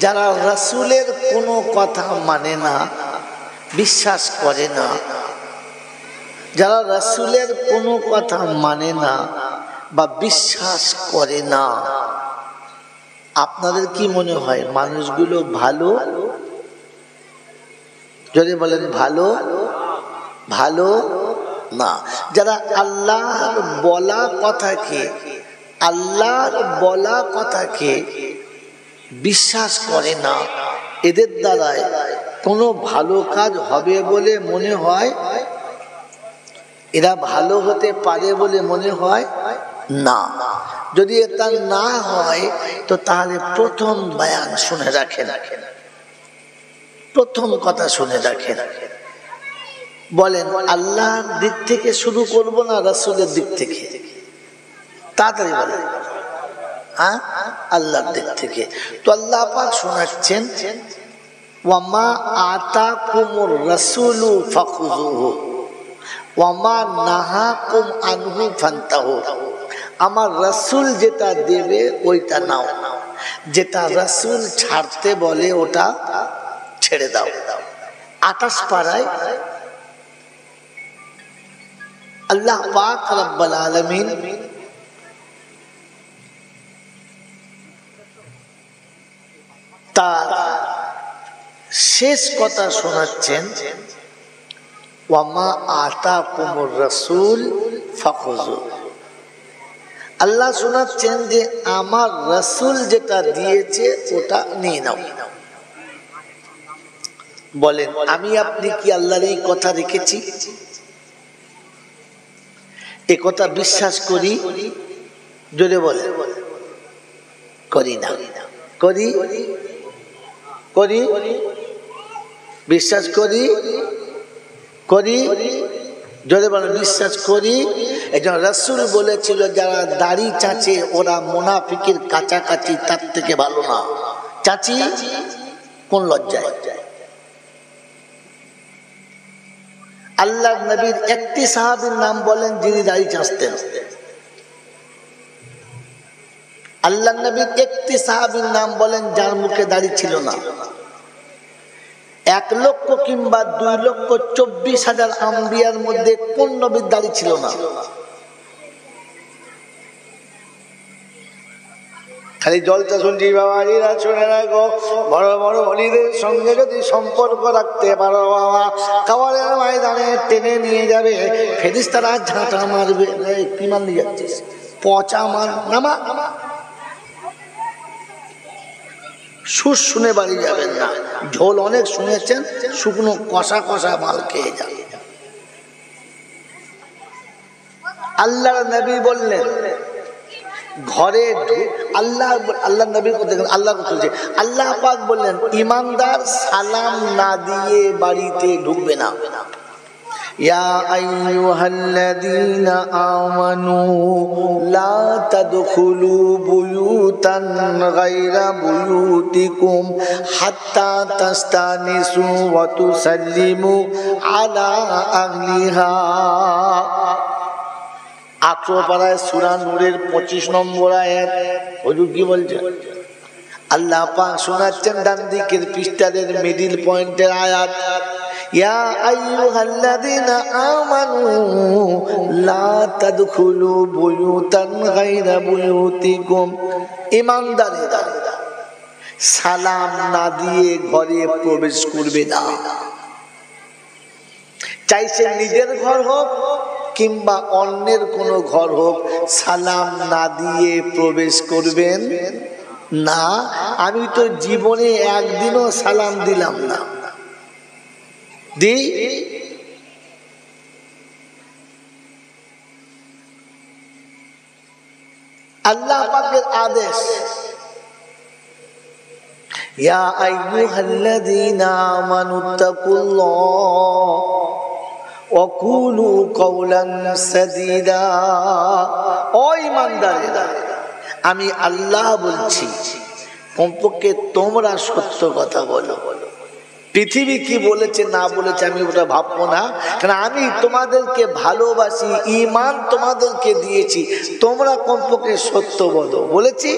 যারা রাসূলের কোনো কথা মানে না, বিশ্বাস করে না, যারা রাসূলের কোনো কথা মানে না বা বিশ্বাস করে না, আপনাদের কি মনে হয় মানুষগুলো ভালো? যদি বলেন ভালো, ভালো না। যারা আল্লাহর বলা কথাকে বিশ্বাস করে না, এদের দ্বারায় কোনো ভালো কাজ হবে বলে মনে হয়? এরা ভালো হতে পারে বলে মনে হয় না। যদি এটা না হয় তো তাহলে প্রথম বয়ান শুনে রাখেন, প্রথম কথা শুনে রাখেন। বলেন আল্লাহর দিক থেকে শুরু করব না রাসূলের দিক থেকে? তাড়াতাড়ি বলেন। হ্যাঁ, আল্লাহর দিক থেকে। তো আল্লাহ পাক শোনাচ্ছেন, ওয়ামা আতাকুমুর রাসূলু ফাখুযুহু ওয়ামা নাহাকুম আনহু ফান্তাহু। আমার রাসূল যেটা দেবে ওইটা নাও, যেটা রাসূল ছাড়তে বলে ওটা ছেড়ে দাও। 28 পারায় আল্লাহ পাক রব্বুল আলামিন তার শেষ কথা শোনাচ্ছেন, ওয়ামা আতাকুমুর রাসূল ফাখুযু। আল্লাহ শোনাচ্ছেন যে আমার রাসূল যেটা দিয়েছে ওটা নিয়ে নাও। বলেন আমি আপনি কি আল্লাহর এই কথা রেখেছি? এ কথা বিশ্বাস করি? জোরে বলে। করি না? করি করি বিশ্বাস করি করি জোরে বলে। বিশ্বাস করি। একজন রাসূল বলেছিল যারা দাড়ি চাচে ওরা মুনাফিকের কাছাকাছি, তার থেকে ভালো না। চাচি কোন লজ্জায়? আল্লাহর নবীর একটি সাহাবীর নাম বলেন যিনি দাড়ি চাচতেন। আল্লাহর নবীর একটি সাহাবীর নাম বলেন যার মুখে দাড়ি ছিল না। 1 লক্ষ কিংবা 2,24,000 আম্বিয়ার মধ্যে কোন নবীর দাড়ি ছিল না? খালি জলটা শুনছি বাবাজিরা, শুনে রাখো, বড় বড় অলিদের সঙ্গে যদি সম্পর্ক রাখতে পারো বাবা, কাওয়ারের ময়দানে টেনে নিয়ে যাবে, ফেরেশতারা ঝাঁটা মারবে। কি মান নিয়ে যাচ্ছিস? পচা মান নামা। সুর শুনে বাড়ি যাবেন না, ঝোল অনেক শুনেছেন, শুকনো কষা কষা মাল খেয়ে যান। আল্লাহর নবী বললেন ঘরে আল্লাহ নবী আল্লাহ বলছে, আল্লাহ পাক বললেন ইমানদার সালাম না দিয়ে বাড়িতে ঢুকবে না। ইয়া আইয়ুহাল্লাযীনা আমানু লা তাদখুলু বুয়ুতান গায়রা বুয়ুতিকুম হাত্তা তাস্তানিসু ওয়া তুসাল্লিমু আলা আহলিহা। 18 পারায় সূরা নূরের 25 নম্বর আয়াত। হুজুর কি বলছে? আল্লাহ পাক শোনাচ্ছেন ডান দিকের পৃষ্ঠাদের মিডল পয়েন্টের আয়াত, ইয়া আইয়ুহাল্লাযীনা আমানু লা তাদখুলু বুয়ুতান গায়রা বুয়ুতিকুম। ঈমানদারেরা সালাম না দিয়ে ঘরে প্রবেশ করবে না। চাইছে নিজের ঘর হোক কিংবা অন্যের কোনো ঘর হোক, সালাম না দিয়ে প্রবেশ করবেন না। আমি তো জীবনে একদিনও সালাম দিলাম না। আল্লাহ পাকের আদেশ, ইয়া আইয়ুহাল্লাযীনা আমানুত্তাকুল্লাহ ওয়া কুলু কাওলান সাদীদা। ও ঈমানদারেরা, আমি আল্লাহ বলছি, কমপক্ষে তোমরা সত্য কথা বলো। পৃথিবী কি বলেছে না বলেছে আমি ওটা ভাববো না, কারণ আমি তোমাদেরকে ভালোবাসি, ঈমান তোমাদেরকে দিয়েছি, তোমরা কমপক্ষে সত্য বলো। বলেছি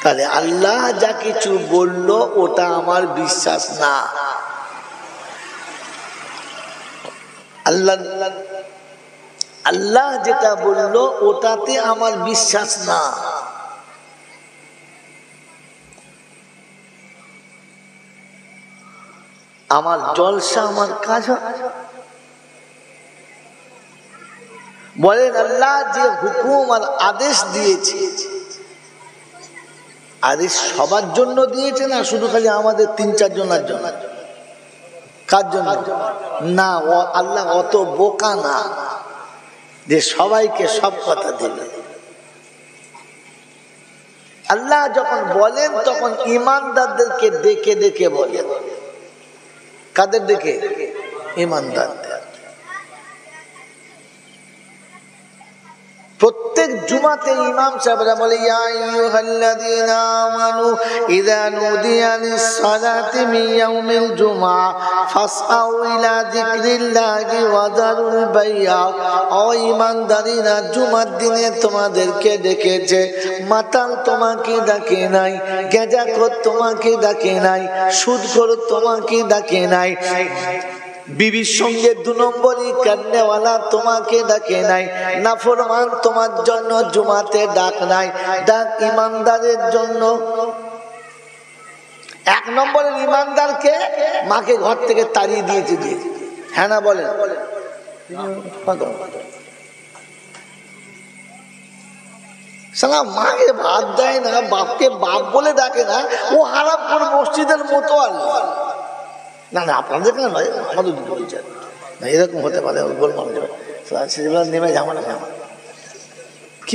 তাহলে আল্লাহ যা কিছু বলল ওটা আমার বিশ্বাস না। আল্লাহ যেটা বলল ওটাতে আমার বিশ্বাস না। আমার জলসা, আমার কাজ বলেন আল্লাহ যে হুকুম আর আদেশ দিয়েছে, আদেশ সবার জন্য দিয়েছে না শুধু খালি আমাদের ৩-৪ জনের জন্য? কার জন্য? না, আল্লাহ অত বোকা না যে সবাইকে সব কথা দেবে। আল্লাহ যখন বলেন তখন ইমানদারদেরকে ডেকে ডেকে বলেন। কাদের ডেকে? ইমানদারদের। প্রত্যেক জুমাতে ইমাম সাহেবরা বলে ইয়া আইয়ুহাল্লাযীনা আমানু ইযা নুদিয়া লিস-সালাতি মিন ইয়াউমিল জুমআ ফাসআউ ইলা যিকরিল্লাহি ওয়া যারুল বাই'a। ও ঈমানদারীরা, জুমার দিনে তোমাদেরকে ডেকেছে। মাতাল তোমাকে ডাকে নাই, গেঁজাখোর তোমাকে ডাকে নাই, সুদখোর তোমাকে ডাকে নাই, বিবির সঙ্গে ২ নম্বরই কান্নেওয়ালা তোমাকে ডাকে নাই, নাফরমান তোমার জন্য জুমাতে ডাক নাই। ডাক ইমানদারের জন্য। ১ নম্বরের ইমানদারকে মাকে ঘর থেকে তাড়িয়ে দিয়েছে। হ্যাঁ না বলেন? সালা মাকে ভাত দেয় না, বাপকে বাপ বলে ডাকে না, ও হারাম করে মসজিদের মতো আল্লাহ। না না, আপনাদের কেন নয়, আমাদের দুটো বিচার না, এরকম হতে পারে। গোল মানুষ নেমে ঝামেলা ঝামেলা কি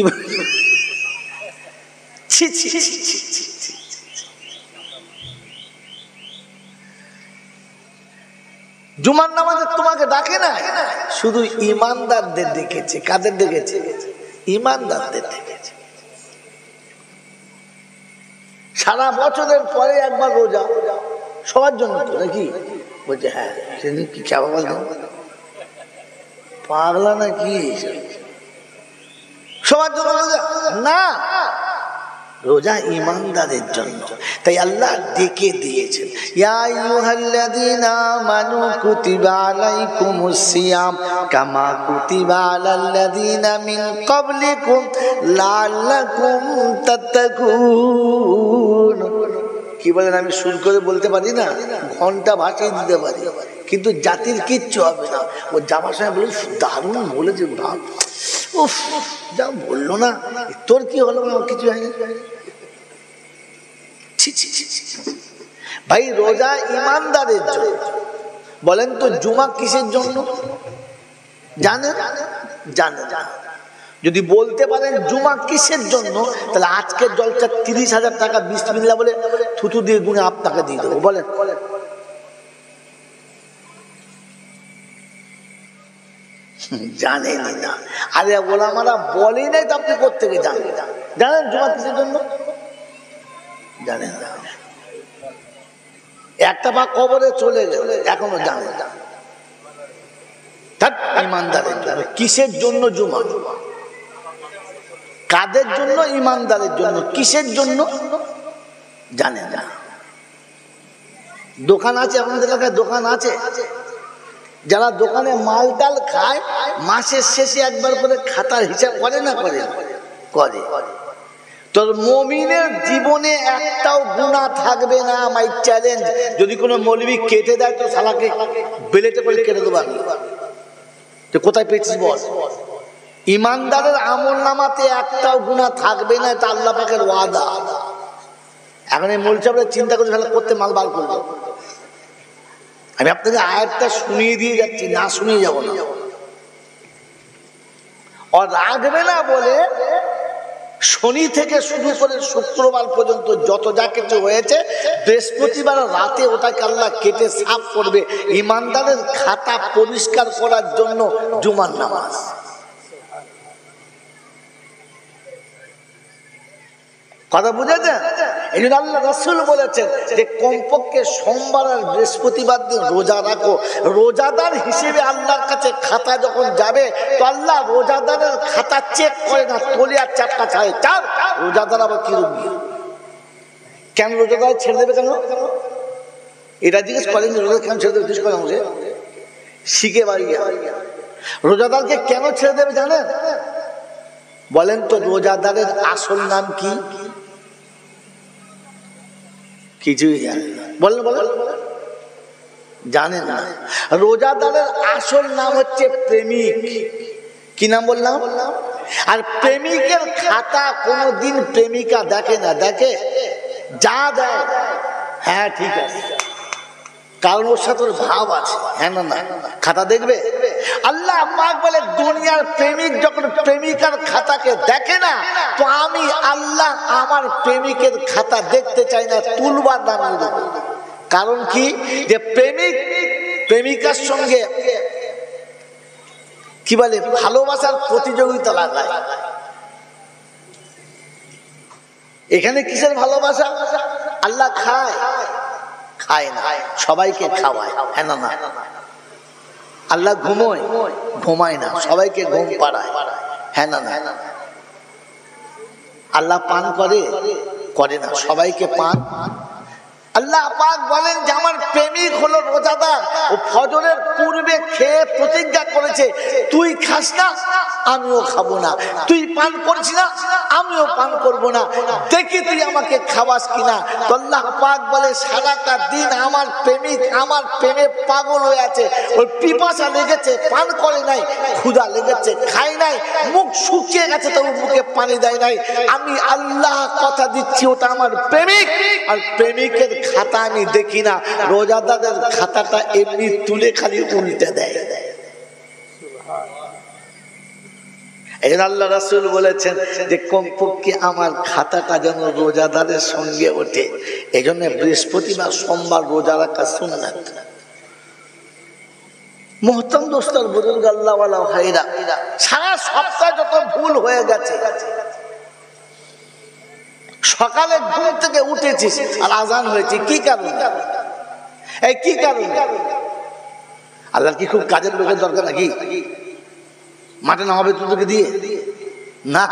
জুমার নামাজে তোমাকে ডাকে না, শুধু ইমানদারদের ডেকেছে। কাদের ডেকেছে? ইমানদারদের ডেকেছে। সারা বছরের পরে একবার রোজা, সবার জন্য তো নাকি? বলছে হ্যাঁ, সেদিন কি খাওয়া পাগলা না কি? সবার জন্য রোজা না, রোজা ইমানদারের জন্য। তাই আল্লাহ ডেকে দিয়েছেন ইয়া আইয়ুহাল্লাযীনা আমানু কুতিবা আলাইকুমুস সিয়াম কামা কুতিবা আলাল্লাযীনা মিন ক্বাবলিকুম লাআল্লাকুম তাত্তাকুন। কি বলেন? আমি সুর করে বলতে পারি না, ঘন্টা ভাসিয়ে দিতে পারি, কিন্তু জাতির কিচ্ছু হবে না। ও জামার সঙ্গে বলে দারুণ বলেছে, উফ যা বললো না, তোর কি হলো? কিছু হয়নি ভাই। রোজা ইমানদারের জন্য। বলেন তো জুমা কিসের জন্য জানেন? জানেন? যদি বলতে পারেন জুমা কিসের জন্য, তাহলে আজকের জলসা ৩০,০০০ টাকা বিসমিল্লাহ বলে থুতু দিয়ে গুনে আপনাকে দিয়ে দেবো। বলেন জানেন না? আরে ওলামারা বলেই নাই তো আপনি কোত্থেকে জানেন? জানেন জুমা কিসের জন্য? জানেন না। একটা বা কবরে চলে গেল, এখনো জানে না। ইমানদারের জন্য। কিসের জন্য জুমা? কাদের জন্য? ইমানদারের জন্য। কিসের জন্য? জানে না। দোকান আছে আপনাদের এলাকায়? দোকান আছে? যারা দোকানে মাল ডাল খায় মাসের শেষে একবার করে খাতার হিসাব করে না? করে করে। তোর মুমিনের জীবনে একটাও গুনাহ থাকবে না। মাই চ্যালেঞ্জ, যদি কোনো মৌলবি কেটে দেয় তো শালাকে বেলেটে করে কেটে দেবো আমি। তো কোথায় পেয়েছিস বল? ইমানদারের আমল নামাতে একটাও গুনাহ থাকবে না, এটা আল্লাহ পাকের ওয়াদা। এখন এই মৌলবি সাহেবরা চিন্তা করে শালা করতে মাল বার করবে। আমি আপনাকে আয়াতটা শুনিয়ে দিয়ে যাচ্ছি, না শুনিয়ে যাব না। আর রাখবে না বলে শনি থেকে শুরু করে শুক্রবার পর্যন্ত যত যা কিছু হয়েছে, বৃহস্পতিবার রাতে ওটাকে আল্লাহ কেটে সাফ করবে। ইমানদারের খাতা পরিষ্কার করার জন্য জুমার নামাজ। কথা বুঝেছেন? এই জন্য আল্লাহ রাসূল বলেছেন যে কমপক্ষে সোমবার আর বৃহস্পতিবার দিন রোজা রাখো। রোজাদার হিসেবে আল্লাহর কাছে খাতা যখন যাবে তো আল্লাহ রোজাদারের খাতা চেক করে না, তলিয়ার চাপটা ছাড়ে। চার রোজাদার আবার কি রোগী? কেন রোজাদার ছেড়ে দেবে কেন? এটা জিজ্ঞেস করেন রোজাদার কেন ছেড়ে দেবে, জিজ্ঞেস করেন আমাকে শিখে বাড়ি। রোজাদারকে কেন ছেড়ে দেবে জানেন? বলেন তো রোজাদারের আসল নাম কি? কিছুই জানেন না। বলেন বলেন, জানেন না? রোজাদারের আসল নাম হচ্ছে প্রেমিক। কি নাম বললাম? আর প্রেমিকের খাতা কোনোদিন প্রেমিকা দেখে না। দেখে? যা দেয় হ্যাঁ ঠিক আছে, কারণ ওর সাথে ওর ভাব আছে। হ্যাঁ না না, খাতা দেখবে? আল্লাহ পাক বলে দুনিয়ার প্রেমিক যখন প্রেমিকার খাতাকে দেখে না, তো আমি আল্লাহ আমার প্রেমিকের খাতা দেখতে চাই না, তুলবার নামিয়ে দেব। কারণ কি? যে প্রেমিক প্রেমিকার সঙ্গে কি বলে ভালোবাসার প্রতিযোগিতা লাগায়। এখানে কিসের ভালোবাসা? আল্লাহ খায়? খায় না, সবাইকে খাওয়ায়। হ্যাঁ না না? আল্লাহ ঘুমোয়? ঘুমায় না, সবাইকে ঘুম পাড়ায়। হ্যাঁ না না? আল্লাহ পান করে? করে না, সবাইকে পান। আল্লাহ পাক বলেন যে আমার প্রেমিক হলো রোজাদার, ও ফজরের পূর্বে খেয়ে প্রতিজ্ঞা করেছে তুই খাস না আমিও খাবো না, তুই পান করছিস না আমিও পান করব না, দেখি তুই আমাকে খাওয়াস কিনা। তো আল্লাহ পাক বলে সারাটা দিন আমার প্রেমিক আমার প্রেমে পাগল হয়ে আছে, ওর পিপাসা লেগেছে পান করে নাই, ক্ষুধা লেগেছে খায় নাই, মুখ শুকিয়ে গেছে তবু মুখে পানি দেয় নাই। আমি আল্লাহ কথা দিচ্ছি ওটা আমার প্রেমিক, আর প্রেমিকের খাতা আমি দেখি না। রোজাদারের খাতাটা এমনি তুলে খালি উল্টে দেয়। এই আল্লাহ রাসূল বলেছেন যে কমপক্ষে আমার খাতাটা যেন রোজাদারের সঙ্গে ওঠে। এই জন্য বৃহস্পতিবার সোমবার রোজা রাখা সুন্নাত। মোহতারাম দোস্তর বুজুর্গ আল্লাহ ওয়ালা ভাইরা, সারা সপ্তাহ যত ভুল হয়ে গেছে, সকালে ঘুম থেকে উঠেছিস আর আজান হয়েছে, কি কারণ? এই কি কারণ? আল্লাহর কি খুব কাজের লোকের দরকার নাকি? মাঠে নামাবে তোদেরকে দিয়ে না।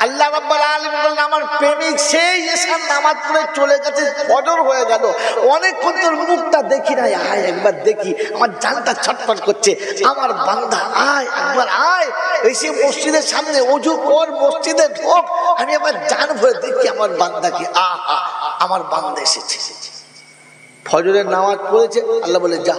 আল্লাহ রাব্বুল আলামিন বললেন আমার প্রেমিক সেই এশার নামাজ পড়ে চলে গেছে, ফজর হয়ে গেল, অনেকক্ষণ তোর মুখটা দেখি নাই, আয় একবার দেখি, আমার জানটা ছটফট করছে, আমার বান্দা আয় একবার আয়, এসে মসজিদের সামনে ওযু কর, মসজিদে ঢোক, আমি একবার জান ভরে দেখি আমার বান্দাকে, আহা আমার বান্দা এসেছে। ফজরের নামাজ পড়েছে, আল্লাহ বলে যা।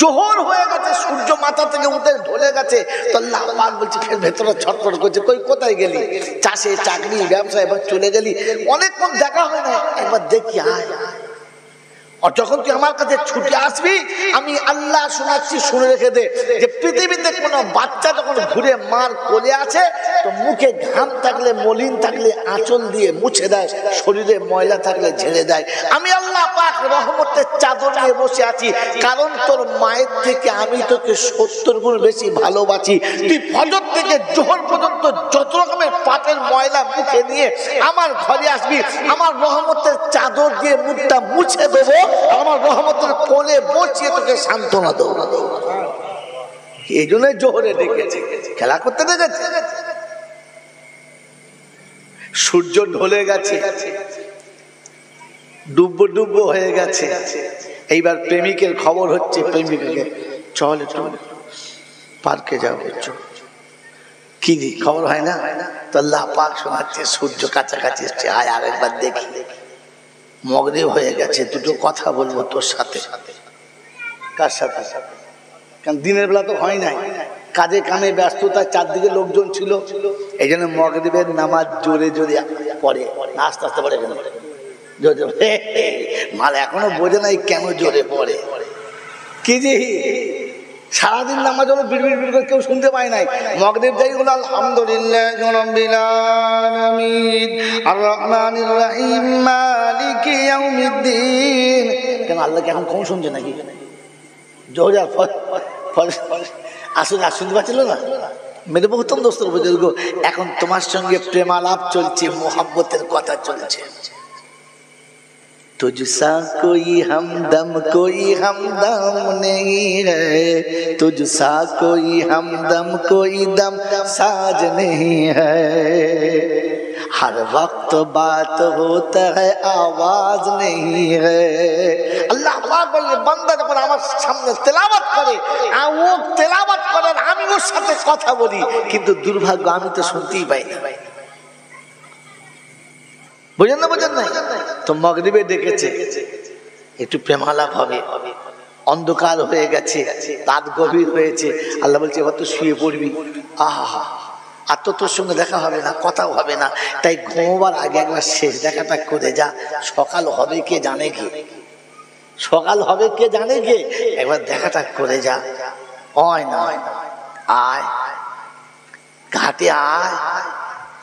জোহর হয়ে গেছে, সূর্য মাথা থেকে উঠে ঢলে গেছে, তো আল্লাহ পাক বলছে ফের ভেতরে ছটফট করছে, কই কোথায় গেলি? চাষে চাকরি ব্যবসা, এবার চলে গেলি, অনেকক্ষণ দেখা হয় না, একবার দেখি আয়। আর যখন তুই আমার কাছে ছুটে আসবি আমি আল্লাহ শোনাচ্ছি, শুনে রেখে দে যে পৃথিবীতে কোনো বাচ্চা যখন ঘুরে মার কোলে আছে তো মুখে ঘাম থাকলে মলিন থাকলে আঁচল দিয়ে মুছে দেয়, শরীরে ময়লা থাকলে ঝেড়ে দেয়। আমি আল্লাহ পাক রহমতের চাদর নিয়ে বসে আছি, কারণ তোর মায়ের থেকে আমি তোকে 70 গুণ বেশি ভালোবাসি। তুই ফজর থেকে জোহর পর্যন্ত যত রকমের পাপের ময়লা মুখে নিয়ে আমার ঘরে আসবি, আমার রহমতের চাদর দিয়ে মুখটা মুছে দেবো, আমার রহমতের কোলে বসিয়ে তোকে সান্ত্বনা দেবো। এই জন্য জোহরে ডেকেছে, খেলা করতে ডেকেছে। সূর্য ঢলে গেছে, ডুববো ডুববো হয়ে গেছে, এইবার প্রেমিকের খবর হচ্ছে, প্রেমিকাকে চল একটু পার্কে যাও, কি খবর হয় না? তো আল্লাহ পাক শোনাচ্ছে সূর্য কাছাকাছি এসছে, আয় আরেকবার দেখি। মগরিব হয়ে গেছে, দুটো কথা বলবো তোর সাথে। কার সাথে? কারণ দিনের বেলা তো হয় নাই, কাজে কামে ব্যস্ততা, চারদিকে লোকজন ছিল, এই জন্য মগরিবের নামাজ জোরে জোরে পড়ে, আস্তে আস্তে পড়ে। কেন জোরে? মাল এখনো বোঝে নাই কেন জোরে পড়ে। কি যে সারাদিন নামাজ হলো বিড় বিড় করে কেউ শুনতে পায় নাই। মগরিব যাই হলো আলহামদুলিল্লাহ রাব্বিল আলামিন আর রহমানির রহিম মালিকি ইয়াউমিদ্দিন। কেন আল্লাহকে এখন কম শুনছে নাকি? জোহর আসলে শুনতে পাচ্ছিল না? মেরে বহুতম দোস্তর বুজুর্গ, এখন তোমার সঙ্গে প্রেমালাপ চলছে, মোহাব্বতের কথা চলছে। तुझसा कोई हमदम नहीं है, तुझसा कोई हमदम कोई दम साज नहीं है, हर वक्त बात होता है आवाज नहीं है। আল্লাহ পাক বলেন বান্দা যখন আমার সামনে তেলাওয়াত করে আর ও তেলাওয়াত করে আমি ওর সাথে কথা বলি, কিন্তু দুর্ভাগ্য আমি তো শুনতেই পাই না। বুঝেন না? বুঝেন না? তো মাগরিবে ডেকেছে, একটু প্রেমালাপ হবে, অন্ধকার হয়ে গেছে, রাত গভীর হয়েছে। আল্লাহ বলছে এবার তো শুয়ে পড়বি। আহা, আর তো তোর সঙ্গে দেখা হবে না, কথাও হবে না, তাই ঘুমোবার আগে একবার শেষ দেখাটা করে যা। সকাল হবে কে জানে কে, সকাল হবে কে জানে কে, একবার দেখাটা করে যা। হয় না, আয় ঘাটে আয়,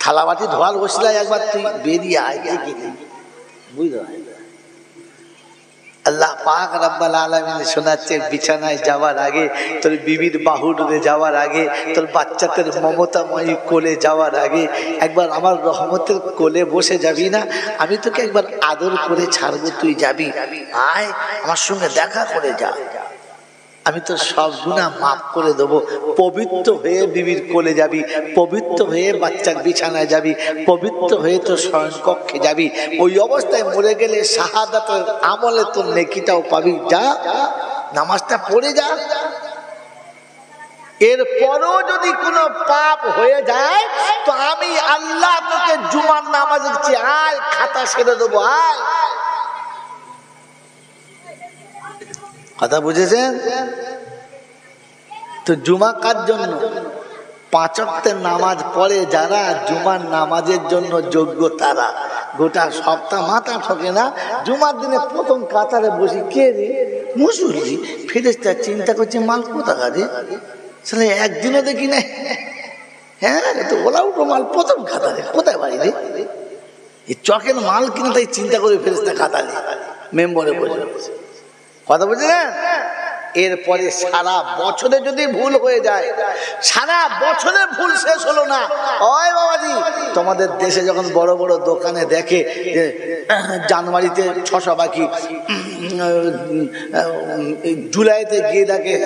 থালাবাটি ধোয়ার বসলায় একবার তুই বেরিয়ে আয়, বুঝলো? আল্লাহ পাক রব্বুল আলামিন শোনাচ্ছে বিছানায় যাওয়ার আগে, তোর বিবির বাহুডুরে যাওয়ার আগে, তোর বাচ্চাদের মমতাময়ী কোলে যাওয়ার আগে একবার আমার রহমতের কোলে বসে যাবি না? আমি তোকে একবার আদর করে ছাড়বো, তুই যাবি, আয় আমার সঙ্গে দেখা করে যা, আমি তোর সব গুনাহ মাফ করে দেবো। পবিত্র হয়ে বিবির কোলে যাবি, পবিত্র হয়ে বাচ্চার বিছানায় যাবি, পবিত্র হয়ে তোর শয়নকক্ষে যাবি। ওই অবস্থায় মরে গেলে শাহাদাতের আমলে তোর নেকিটাও পাবি। যা, নামাজটা পড়ে যা। এরপরও যদি কোনো পাপ হয়ে যায় তো আমি আল্লাহ তোকে জুমার নামাজ দিচ্ছি, আয় খাতা সেরে দেবো, আয়। কথা বুঝেছেন তো? জুমা কার জন্য? 5 ওয়াক্তের নামাজ পড়ে যারা, জুমার নামাজের জন্য যোগ্য তারা। গোটা সপ্তাহ মাথা ঠকে না, জুমার দিনে প্রথম কাতারে বসি, কে রে? মুসল্লি। ফেরেশতা চিন্তা করছে মাল কোথাকার রে, আসলে একদিনও দেখি না। হ্যাঁ, তো ওলা উঠো মাল প্রথম কাতারে, কোথায় বাড়ি রে? এই চকের মাল কিনা, তাই চিন্তা করে ফেরেশতা কাতারে মেম্বরে বসে। কথা বুঝলেন? এরপরে সারা বছরে যদি ভুল হয়ে যায়, সারা বছরে ভুল শেষ হলো না। ওই বাবাজি, তোমাদের দেশে যখন বড় বড় দোকানে দেখে যে জানুয়ারিতে 600 বাকি, জুলাইতে গিয়ে দেখে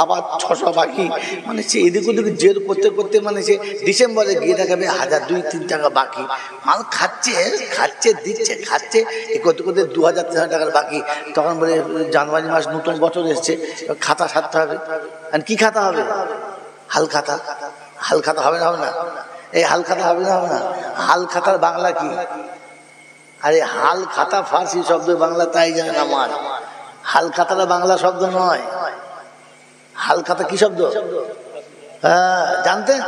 আবার 600 বাকি, মানে সে এদিক ওদিক জের করতে করতে মানে সে ডিসেম্বরে গিয়ে দেখাবে 1000 2-3 টাকা বাকি। মাল খাচ্ছে খাচ্ছে দিচ্ছে খাচ্ছে, এ করতে করতে 2000-3000 টাকার বাকি। তখন বলে জানুয়ারি মাস নতুন বছর এসছে, খাতা সারতে হবে। আর কি খাতা হবে? হাল খাতা। হাল খাতা হবে না? হবে না? এই হাল খাতা হবে না? হবে না? হাল খাতার বাংলা কি? আরে হাল খাতা ফার্সি শব্দ, বাংলা তাই জানে না আমার। হাল খাতাটা বাংলা শব্দ নয়। হাল খাতা কি শব্দ? হ্যাঁ, জানতেন?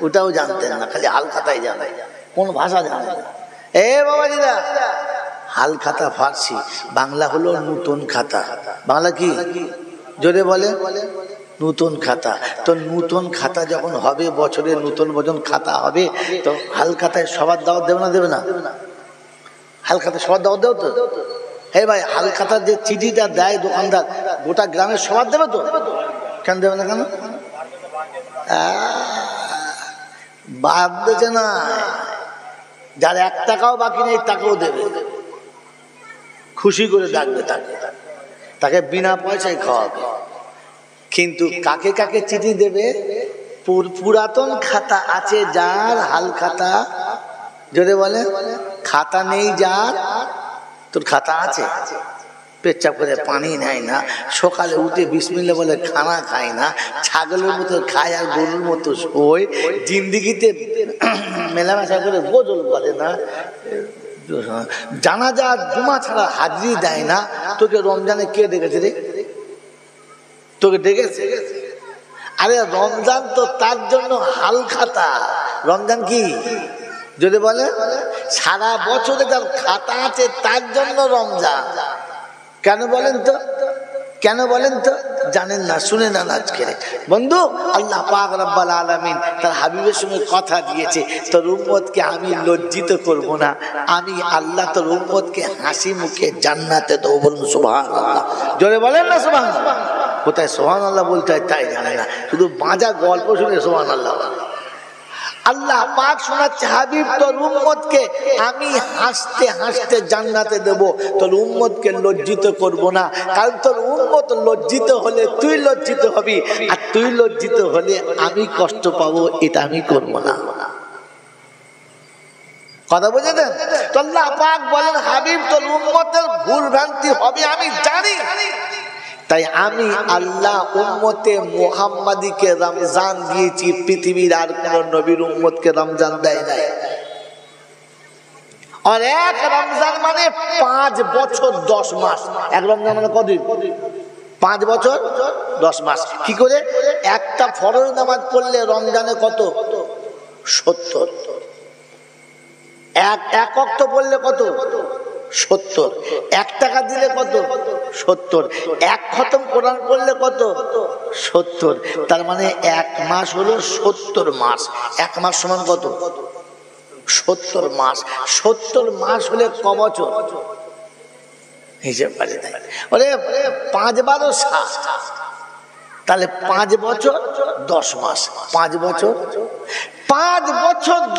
ওটাও জানতেন না, খালি হাল খাতাই জানে, কোন ভাষা জানে না। এ বাবাজিরা, হাল খাতা ফার্সি, বাংলা হলো নতুন খাতা। বাংলা কি? জোরে বলে। নতুন খাতা। তো নতুন খাতা যখন হবে, বছরে নতুন বছর খাতা হবে, তো হাল খাতায় সবার দাওয়াত দেবে না? দেবে না? হাল খাতা সবার দাওয়াত দেও তো? হে ভাই, হাল খাতার যে চিঠিটা দেয় দোকানদার, গোটা গ্রামের সবার দেবে তো? কেন দেবে না? কেন বাদ দিয়েছে না? যার 1 টাকাও বাকি নেই তাকেও দেবে, খুশি করে ডাকবে, তাকে বিনা পয়সায় খাওয়াবে। কিন্তু কাকে কাকে চিঠি দেবে? পুরাতন খাতা আছে যার, হাল খাতা, যদি বলে খাতা নেই যার, তোর খাতা আছে, পেচ্ছাপ করে পানি নেয় না, সকালে উঠে বিসমিল্লাহ বলে খানা খায় না, ছাগলের মতো খায় আর গরুর মতো শোয়, জিন্দিগিতে মেলামেশা করে গোজল করে না, জানাজা জুমা ছাড়া হাজিরি দেয় না। তোকে রমজানে কে ডেকেছে রে? তোকে ডেকেছে? আরে রমজান তো তার জন্য হাল খাতা। রমজান কি যদি বলে? সারা বছরে যার খাতা আছে তার জন্য রমজান। কেন বলেন তো? কেন বলেন তো? জানেন না, শুনে না আজকে বন্ধু। আল্লাহ পাক রব্বুল আলামিন তার হাবিবের সঙ্গে কথা দিয়েছে, তোর উম্মতকে আমি লজ্জিত করব না, আমি আল্লাহ তোর উম্মতকে হাসি মুখে জান্নাতে দেবো। বলুন সুবহানাল্লাহ। জোরে বলেন না সুবহানাল্লাহ। কোথায় সুবহানাল্লাহ বলতে হয় তাই জানে না, শুধু বাজা গল্প শুনে সুবহানাল্লাহ। আল্লাহ পাক শোনাচ্ছে, হাবিব তোর উম্মতকে আমি হাসতে হাসতে জান্নাতে দেব, তোর উম্মতকে লজ্জিত করব না। কারণ তোর উম্মত লজ্জিত হলে তুই লজ্জিত হবি, আর তুই লজ্জিত হলে আমি কষ্ট পাবো, এটা আমি করব না। কথা বুঝেছেন? তো আল্লাহ পাক বলেন হাবিব তোর উম্মতের ভুল ভ্রান্তি হবে আমি জানি, তাই আমি আল্লাহ উম্মতে মুহাম্মাদীকে রমজান দিয়েছি, পৃথিবীর আর কোন নবীর উম্মতকে রমজান দেয় নাই। আর এক রমজান মানে 5 বছর 10 মাস। এক রমজান মানে কতদিন? 5 বছর 10 মাস। কি করে? একটা ফরজ নামাজ পড়লে রমজানে কত? 70। এক ওয়াক্ত পড়লে কত? 70। 1 টাকা দিলে কত? 70। এক খতম কোরআন পড়লে কত? 70। তার মানে 1 মাস হলো 70 মাস। 1 মাস সমান কত? 70 মাস। 70 মাস হলে ক বছর? হিসেব পারি নাই। ওরে 5 12 60, তাহলে 5 বছর 10 মাস। 5 বছর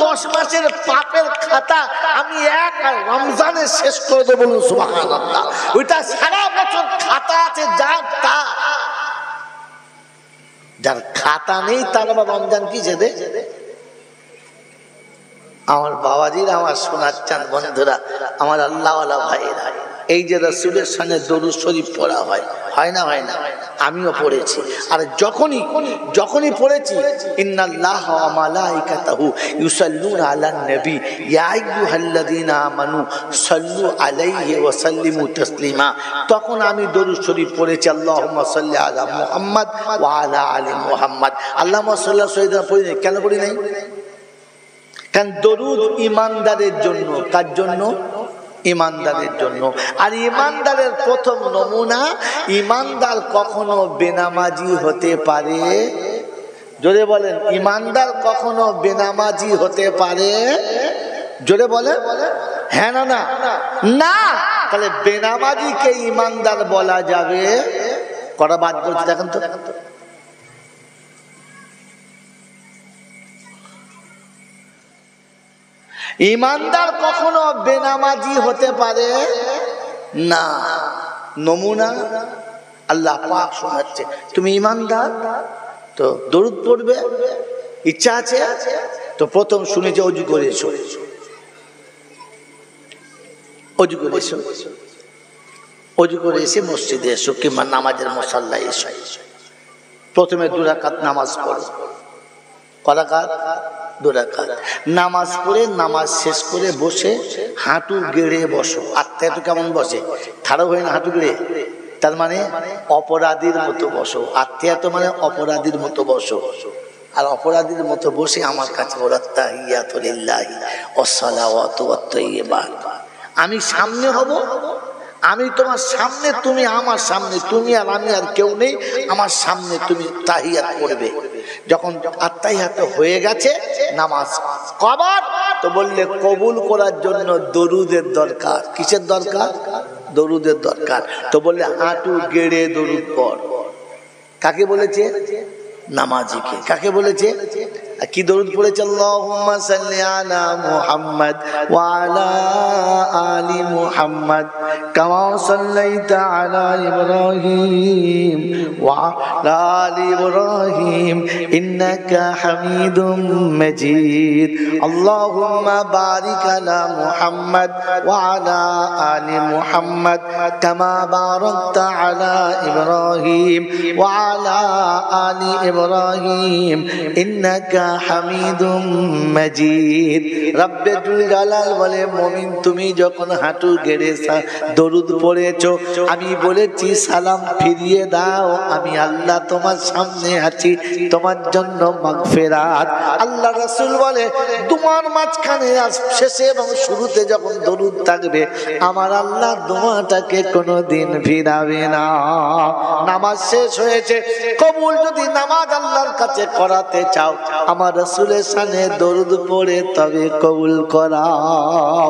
10 মাসের পাপের খাতা আমি এক রমজানে শেষ করে দেব। বলুন সুবহানাল্লাহ। ওইটা সারা বছর খাতা আছে যার খাতা নেই তার আবার রমজান কি যেতে? আমার বাবাজির, আমার সোনার চাঁদ বন্ধুরা, আমার আল্লাহওয়ালা ভাইয়েরা, এই যে রাসূলের সামনে দরুদ শরীফ পড়া হয় না? হয় না? আমিও পড়েছি। আর যখনই পড়েছি ইন্নাল্লাহা ওয়া মালাইকাতাহু ইউসাল্লুনা আলান নবী ইয়া আইয়ুহাল্লাযীনা আমানু সাল্লু আলাইহি ওয়া সাল্লিমু তাসলিমা, তখন আমি দরুদ শরীফ পড়েছি আল্লাহুম্মা সাল্লি আলা মুহাম্মাদ ওয়া আলা আলি মুহাম্মাদ। আল্লাহুম্মা সাল্লি সাইয়্যিদিনা পড়ি নাই। কেন পড়ি নাই? কারণ দরুদ ঈমানদারের জন্য। কার জন্য? ঈমানদারের জন্য। আর ঈমানদারের প্রথম নমুনা, ঈমানদার কখনো বেনামাজি হতে পারে? জোরে বলেন, ঈমানদার কখনো বেনামাজি হতে পারে? জোরে বলেন, হ্যাঁ না না? না। তাহলে বেনামাজিকে ঈমানদার বলা যাবে? কটা বাদ করছি দেখেন তো। ঈমানদার কখনো বেনামাজি হতে পারে না। নমুনা আল্লাহ পাক শোনাচ্ছে, তুমি ঈমানদার তো দরুদ পড়বে, ইচ্ছা আছে তো প্রথম শুনে যে ওযু করে এসো, ওযু করে এসো, ওযু করে এসে মসজিদে এসো কিংবা নামাজের মুসাল্লায় এসো। প্রথমে 2 রাকাত নামাজ পড়ো। ক রাকাত? 2 রাকাত নামাজ পড়ে নামাজ শেষ করে বসে হাঁটু গেড়ে বসো। আত্মায় কেমন বসে? ঠাড়ো হয়ে না, হাঁটু গেড়ে। তার মানে অপরাধীর মতো বসো। আত্মীয়ত মানে অপরাধীর মতো বসো। আর অপরাধীর মতো বসে আমার কাছে বলো তাহিয়াতু লিল্লাহি ওয়াস সালাওয়াতু ওয়াত তাইয়্যিবাত। আমি সামনে হব, আমি তোমার সামনে, তুমি আমার সামনে, তুমি আর আমি আর কেউ নেই, আমার সামনে তুমি তাহিয়াত পড়বে। যখন আত্তাহিয়াত হয়ে গেছে নামাজ কবর, তো বললে কবুল করার জন্য দরুদের দরকার। কিসের দরকার? দরুদের দরকার। তো বললে হাঁটু গেড়ে দরুদ পড়। কাকে বলেছে? নামাজিকে। কাকে বলেছে? কি দরুদ পড়েছে? আল্লাহুম্মা সাল্লি আলা মুহাম্মাদ ওয়া আলা আলি মুহাম্মাদ কামা সাল্লাইতা আলা ইব্রাহিম ওয়া আলা আলি ইব্রাহিম ইন্নাকা হামিদুম মাজিদ। আল্লাহুম্মা বারিক আলা মুহাম্মাদ ওয়া আলা আলি মুহাম্মাদ কামা বারাকতা আলা ইব্রাহিম ওয়া আলা আলি ইব্রাহিম ইন্নাকা হামিদুম মাজিদ। রব্বে জুল জালাল বলে, মুমিন তুমি যখন হাঁটু গেড়ে দরুদ পড়েছো, আমি বলেছি সালাম ফিরিয়ে দাও, আমি আল্লাহ তোমার সামনে আছি, তোমার জন্য মাগফিরাত। আল্লাহ রাসূল বলে তোমার মাঝখানে শেষে এবং শুরুতে যখন দরুদ থাকবে, আমার আল্লাহ দোয়াটাকে কোনোদিন ফিরাবে না। নামাজ শেষ হয়েছে, কবুল যদি নামাজ আল্লাহর কাছে করাতে চাও, আমার রাসূলের শানে দরুদ পড়ে তবে কবুল করাও।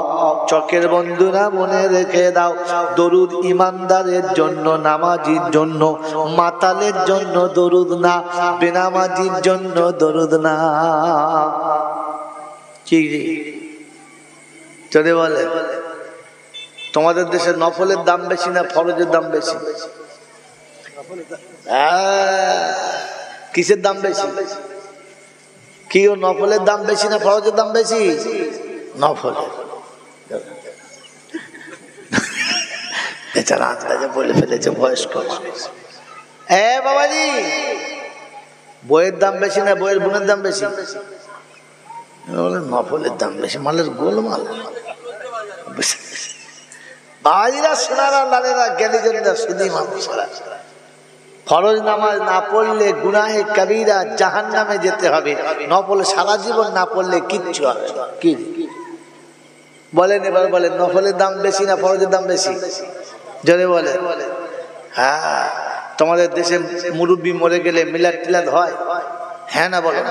চকের বন্ধুরা মনে রেখে দাও, দরুদ ঈমানদারের জন্য, নামাজির জন্য, মাতালের জন্য দরুদ না, বেনামাজির জন্য দরুদ না। কি চলে বলে, তোমাদের দেশে নফলের দাম বেশি না ফরজের দাম বেশি? কিসের দাম বেশি? কি ও নফলের দাম বেশি না ফরজের দাম বেশি? নফলের। বেচারা আন্দাজে বলে ফেলেছে বয়স্ক মানুষ। বাবাজি, বইয়ের দাম বেশি না বইয়ের বোনের দাম বেশি? নফলের দাম বেশি, মালের গোলমাল। বাবাজিরা, সোনারা, লালেরা, জ্ঞানীজনেরা, সুধী মানুষেরা, ফরজ নামাজ না পড়লে গুনাহে কবিরা, জাহান্নামে যেতে হবে। নফল সারা জীবন না পড়লে কিচ্ছু হবে না। কি বলেন এবার বলেন, নফলের দাম বেশি না ফরজের দাম বেশি? জোরে বলে। হ্যাঁ, তোমাদের দেশে মুরব্বী মরে গেলে মিলাদ টিলাদ হয়? হ্যাঁ না বলো?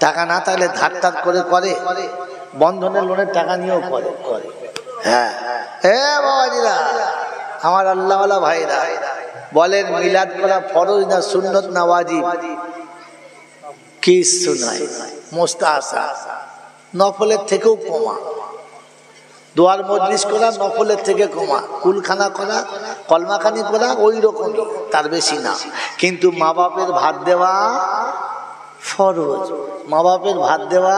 টাকা না থাকলে ধার টার করে করে, বন্ধনের লোনের টাকা নিয়েও করে। হ্যাঁ বাবাজিরা, আমার আল্লাহওয়ালা ভাইরা, বলেন মিলাদ করা ফরজ না সুন্নত না ওয়াজিব? কিছু নাই, মুস্তাহাব। নফলের থেকেও কমা। দোয়ার মজলিস করা নফলের থেকে কমা, কুলখানা করা, কলমাখানি করা ওই রকমই, তার বেশি না। কিন্তু মা বাপের ভাত দেওয়া ফরজ, মা বাপের ভাত দেওয়া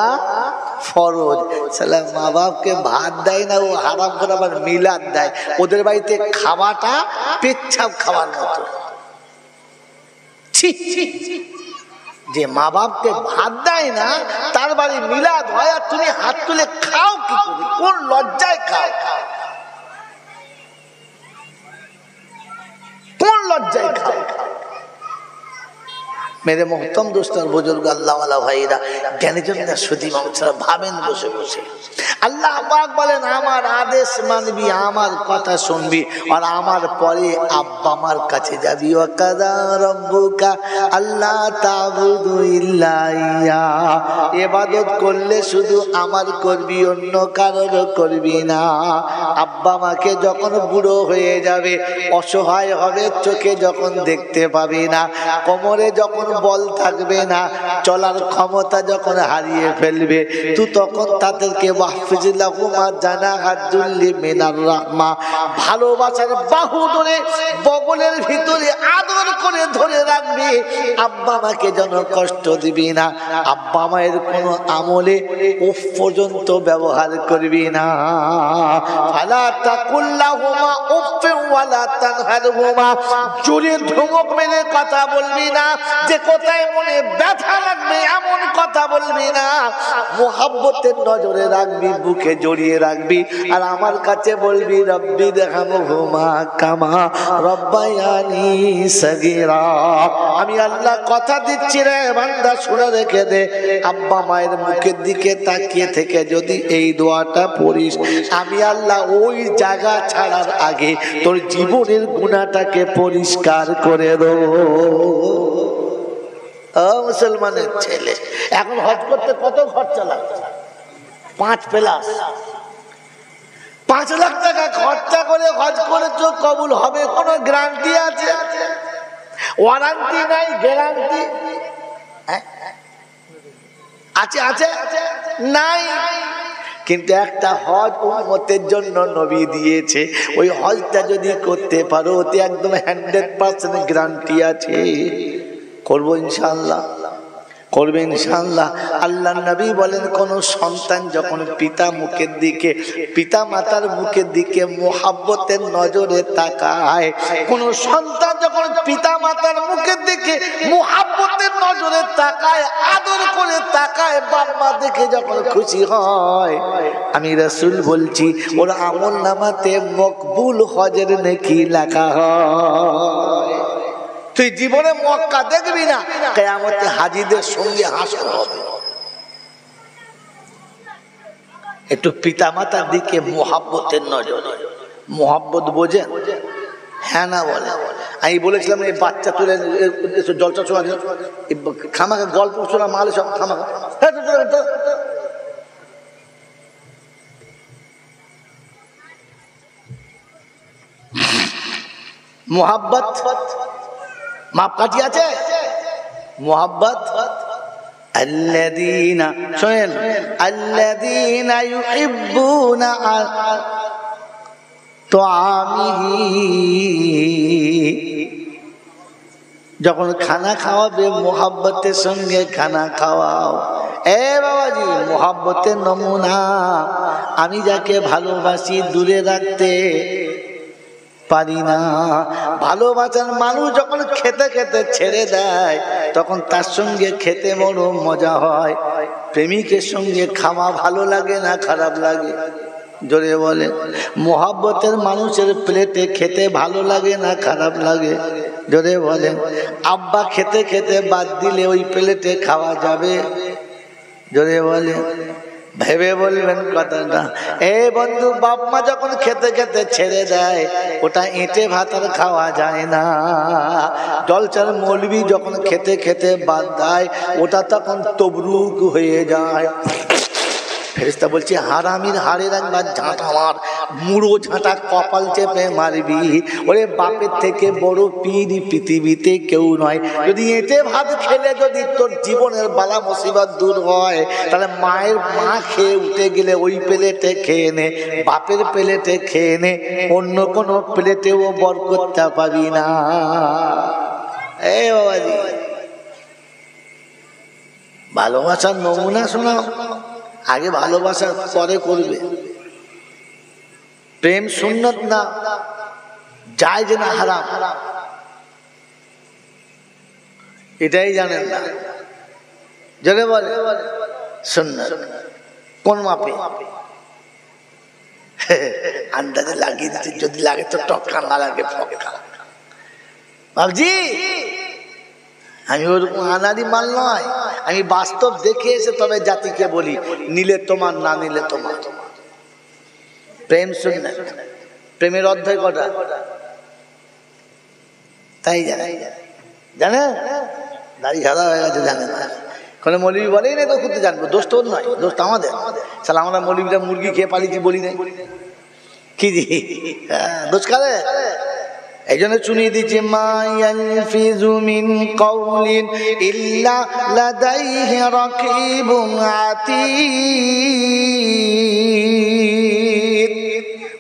ফরজ। সালা মা বাপকে ভাত দেয় না, ও হারাম করে আবার মিলাদ দেয়। ওদের বাড়িতে খাওয়াটা পেচ্ছাপ খাওয়ার মতো। যে মা বাপকে ভাত দেয় না তার বাড়ি মিলাদ হয়, আর তুমি হাত তুলে খাও কি করে? কোন লজ্জায় খাও? কোন লজ্জায় খাও? मेरे मोहतरम दोस्त और बुजुर्ग अल्लाह वाला भाईरा, জ্ঞানীজনেরা, সুধী মানুষেরা, ভাবেন বসে বসে আল্লাহ পাক বলেন আমার আদেশ মানবি, আমার কথা শুনবি, আর আমার পরে আব্বা মার কাছে যাবি। ওয়া কাযা রাব্বুকা আল্লা তা'বুদু ইল্লা ইয়া, ইবাদত করলে শুধু আমার করবি, অন্য কারোর করবি না। আব্বা মাকে যখন বুড়ো হয়ে যাবে, অসহায় হবে, চোখে যখন দেখতে পাবি না, কোমরে যখন বল থাকবে না, চলার ক্ষমতা যখন হারিয়ে ফেলবে, তুই তখন তাদেরকে ভালোবাসার বাহু ধরে বগলের ভিতরে আদর করে ধরে রাখবি। আব্বা মাকে যেন কষ্ট দিবি না, আব্বা মায়ের কোন আমলে উফ পর্যন্ত ব্যবহার করবি না। ফালা তাকুল লাহুমা উফ ওয়ালা তানহারহুমা, জোরে ধমক মেরে কথা বলবি না, যে কোথায় মনে ব্যথা লাগবে এমন কথা বলবি না। মুহাব্বতের নজরে রাখবি, বুকে জড়িয়ে রাখবি, আর আমার কাছে বলবি রব্বি রহমহুমা কামা রব্বায়ানি সগীরা। আমি আল্লাহ কথা দিচ্ছি রে বান্দা, শুনে রেখে দে। আব্বা মায়ের মুখের দিকে তাকিয়ে থেকে যদি এই দোয়াটা পড়িস, আমি আল্লাহ ওই জায়গা ছাড়ার আগে তোর জীবনের গুনাহটাকে পরিষ্কার করে দেব। মুসলমানের ছেলে, এখন হজ করতে কত খরচা লাগছে? 5+, 5 লাখ টাকা খরচা করে হজ করেছো, কবুল হবে কোন গ্যারান্টি আছে? ওয়ারেন্টি নাই, গ্যারান্টি আছে? আছে নাই। কিন্তু একটা হজ উম্মতের জন্য নবী দিয়েছে, ওই হজটা যদি করতে পারো, ওতে একদম 100% গ্যারান্টি আছে। করবো ইনশাআল্লাহ, করবে ইনশাআল্লাহ। আল্লাহ নবী বলেন, কোন সন্তান যখন পিতা মুখের দিকে, পিতা মাতার মুখের দিকে মোহাব্বতের নজরে তাকায়, কোন সন্তান যখন পিতা মাতার মুখের দিকে মোহাব্বতের নজরে তাকায়, আদর করে তাকায়, বাপ মা দেখে যখন খুশি হয়, আমি রাসূল বলছি ওর আমল নামাতে মকবুল হজের নেকি লেখা হয়। তুই জীবনে মক্কা দেখবি না, কিয়ামতে হাজীদের সঙ্গে হাসর হবে। একটু পিতা মাতার দিকে মুহাব্বতের নজর, মুহাব্বত বোঝেন? হ্যাঁ না বলে? আমি বলেছিলাম এই বাচ্চা তুলে জলসা শোনা, খামাখা গল্প শোনা, মাল সব খামাখা। মুহাব্বত মাপকাঠি আছে? মুহাব্বত আল্লাযীনা, শুনেন, আল্লাযীনা ইউহিব্বুনা তুআমিহি, যখন খানা খাওয়াবে মুহাব্বতের সঙ্গে খানা খাওয়াও। এ বাবাজি, মোহাব্বতের নমুনা। আমি যাকে ভালোবাসি দূরে রাখতে পারি না। ভালোবাসার মানুষ যখন খেতে খেতে ছেড়ে দেয় তখন তার সঙ্গে খেতে বড় মজা হয়। প্রেমিকের সঙ্গে খাওয়া ভালো লাগে না খারাপ লাগে? জোরে বলে। মোহাব্বতের মানুষের প্লেটে খেতে ভালো লাগে না খারাপ লাগে? জোরে বলেন। আব্বা খেতে খেতে বাদ দিলে ওই প্লেটে খাওয়া যাবে? জোরে বলে। ভেবে বলবেন কথাটা। এ বন্ধু, বাপ মা যখন খেতে খেতে ছেড়ে দেয় ওটা এঁটে ভাত আর খাওয়া যায় না। জলসার মৌলবি যখন খেতে খেতে বাদ দেয় ওটা তখন তবরুক হয়ে যায়। ফেরেশতা বলছে, হারামির হাড়ের একবার ঝাঁটা মার, মুড়ো ঝাঁটা কপাল চেপে মারবি। ওরে বাপের থেকে বড় পীর পৃথিবীতে কেউ নয়। যদি এঁটে ভাত খেলে যদি তোর জীবনের বালা মুসিবত দূর হয়, তাহলে মায়ের মা খেয়ে উঠে গেলে ওই প্লেটে খেয়ে নে, বাপের প্লেটে খেয়ে নে, অন্য কোনো প্লেটেও বরকত পাবি না। এ বাবাজি, ভালোবাসার নমুনা শোনাও। আগে ভালোবাসা পরে করবে। প্রেম সুন্নত না, জায়েজ না হারাম, এটাই জানেন না। যারা বলে সুন্নত কোন মাপে, আন্দাজে লাগিয়ে দিচ্ছে। যদি লাগে তো টক্কা, না লাগে ফক্কা। বাবজি, আমি ওরকম আনারি মাল নয়। আমি বাস্তব দেখে এসে তবে জাতিকে বলি, নিলে তোমার, না নিলে তোমার। প্রেম সুন্নাত। প্রেমের অধ্যায় কটা? তাই জানে? দাড়ি সাদা হয়ে গেছে, জানে না। কোনো মৌলবি বলেই না তো করতে জানবো, দোষ তোর নয়, দোষ আমাদের। তাহলে আমরা মৌলবিরা মুরগি খেয়ে পালিয়েছি বলি নাই কি জি? দোষ কারে? এই জন্য শুনিয়ে দিচ্ছি, মা ইয়ালফিযু মিন কাওলিন ইল্লা লাদাইহি রাকিবুন আতীদ।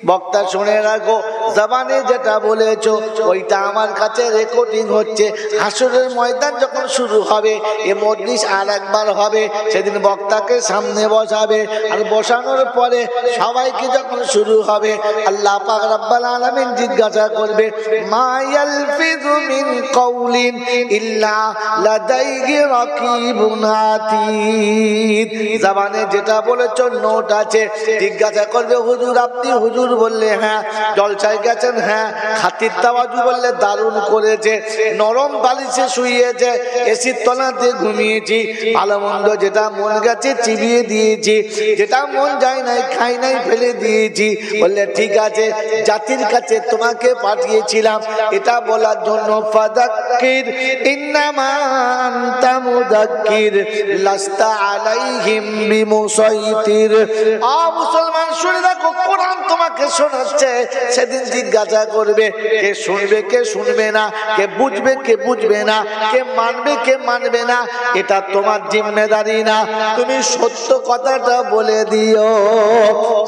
বক্তা শুনে রাখো, জবানে যেটা বলেছো ওইটা আমার কাছে রেকর্ডিং হচ্ছে। হাসরের ময়দান যখন শুরু হবে, এ মজলিস আর একবার হবে। সেদিন বক্তাকে সামনে বসাবে, আর বসানোর পরে সবাইকে যখন শুরু হবে, আল্লাহ পাক রব্বুল আলামিন জিজ্ঞাসা করবে, মা ইয়ালফিযু মিন কাওলিন ইল্লা লাদাইহি রাকিবুন আতীদ। জবানে যেটা বলেছো নোট আছে। জিজ্ঞাসা করবে, হুজুর আপনি? হুজুর বললে হ্যাঁ। জলসায় গেছেন? হ্যাঁ। খাতির তাওয়াজু বললে দারুণ করেছে। নরম বালিশে শুইয়েছে, এসির তলাতে ঘুমিয়েছি, ভালো মন্দ যেটা মন গেছে চিবিয়ে দিয়েছি, যেটা মন যায় নাই খাই নাই ফেলে দিয়েছি। বললে ঠিক আছে, জাতির কাছে তোমাকে পাঠিয়েছিলাম এটা বলার জন্য, ফাযাক্কির ইন্নামা আনতা মুযাক্কির লাস্তা আলাইহিম বিমুসাইতির। আ মুসলমান শুনে রাখো, কোরআন তোমাকে শোনাচ্ছে। সেদিন জিজ্ঞাসা করবে, কে শুনবে কে শুনবে না, কে বুঝবে কে বুঝবে না, কে মানবে কে মানবে না, এটা তোমার জিম্মেদারি না। তুমি সত্য কথাটা বলে দিও।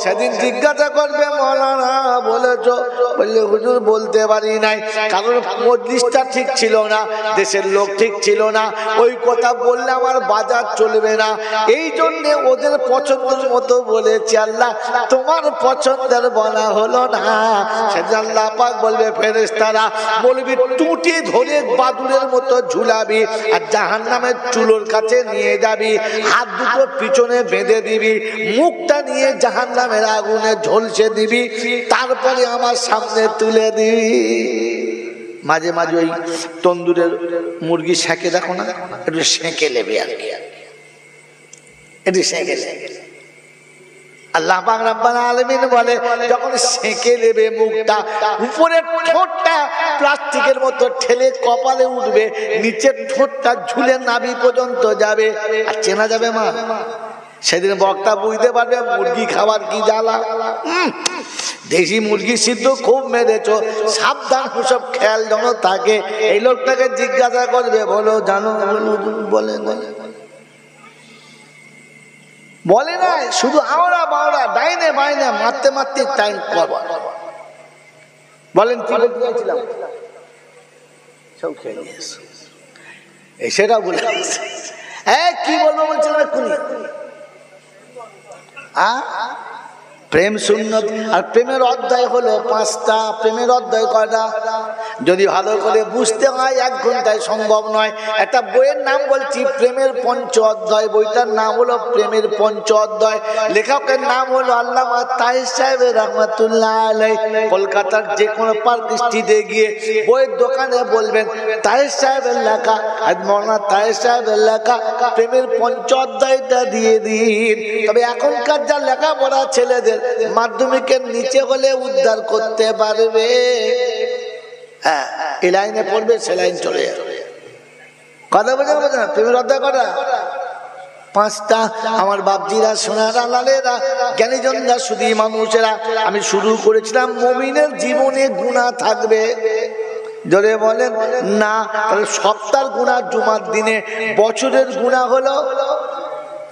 সেদিন জিজ্ঞাসা করবে, মৌলানা বলেছো? বললে হুজুর বলতে পারি নাই, কারণ মজলিসটা ঠিক ছিল না, দেশের লোক ঠিক ছিল না। ওই কথা বললে আমার বাজার চলবে না, এই জন্যে ওদের পছন্দের মতো বলেছি। আল্লাহ তোমার পছন্দের বলা হলো না। সেদিন আল্লাহ পাক বলবে, ফেরেশতারা বলবি টুটি ধরে বাদুড়ের মতো ঝুলাবি, আর জাহান্নামের চুলোর কাছে নিয়ে যাবি, হাত দুটো পিছনে বেঁধে দিবি, মুখটা নিয়ে জাহান্নামের আগুনে ঝলসে দিবি, তারপরে আমার সামনে তুলে দিবি। মাঝে মাঝে ওই তন্দুরের মুরগি সেঁকে দেখো না, একটু সেঁকে নেবে আর কি, একটু সেঁকে নেবে। আল্লাহ পাক রব্বুল আলামিন বলে, যখন সেঁকে নেবে মুখটা, উপরের ঠোঁটটা প্লাস্টিকের মতো ঠেলে কপালে উঠবে, নিচের ঠোঁটটা ঝুলে নাভি পর্যন্ত যাবে, আর চেনা যাবে মা। সেদিন বক্তা বুঝতে পারবে মুরগি খাবার কি জ্বালা। দেশি মুরগি সিদ্ধ খুব মেরেছো, সাবধান, সব খেয়াল যেন থাকে। এই লোকটাকে জিজ্ঞাসা করবে, বলো জানো? বলে বলে না, শুধু আওড়া বাওড়া ডাইনে বাইনে মারতে মারতে টাইম করবা। বলেন কি বলতে চাইছিলাম? সব খেয়ে নিয়েছে, সেটা বলে কি বলবো বলছিলাম এক্ষুনি? প্রেম সুন্নত। আর প্রেমের অধ্যায় হলো 5টা। প্রেমের অধ্যায় কয়টা? যদি ভালো করে বুঝতে হয় 1 ঘন্টায় সম্ভব নয়। একটা বইয়ের নাম বলছি, প্রেমের 5 অধ্যায়। বইটার নাম হলো প্রেমের 5 অধ্যায়। লেখকের নাম হলো আল্লামা তাহের সাহেব রহমাতুল্লাহ আলাইহি। কলকাতার যে কোনো পার্ক স্ট্রিটে গিয়ে বইয়ের দোকানে বলবেন তাহের সাহেবের লেখা, মৌলানা তাহের সাহেবের লেখা প্রেমের 5 অধ্যায়টা দিয়ে দিন। তবে এখনকার যা লেখাপড়া ছেলেদের মাধ্যমিকের নিচে হলে উদ্ধার করতে পারবে। হ্যাঁ, এই লাইনে পড়বে, সে লাইন চলে যাবে। কথা বোঝা বোঝা না? প্রেমের অধ্যায় কটা? 5টা। আমার বাপজিরা, সোনারা, লালেরা, জ্ঞানীজনরা, শুধু মানুষেরা, আমি শুরু করেছিলাম মুমিনের জীবনে গুনাহ থাকবে। জোরে বলেন না। তাহলে সপ্তাহের গুনাহ জুমার দিনে, বছরের গুনাহ হলো,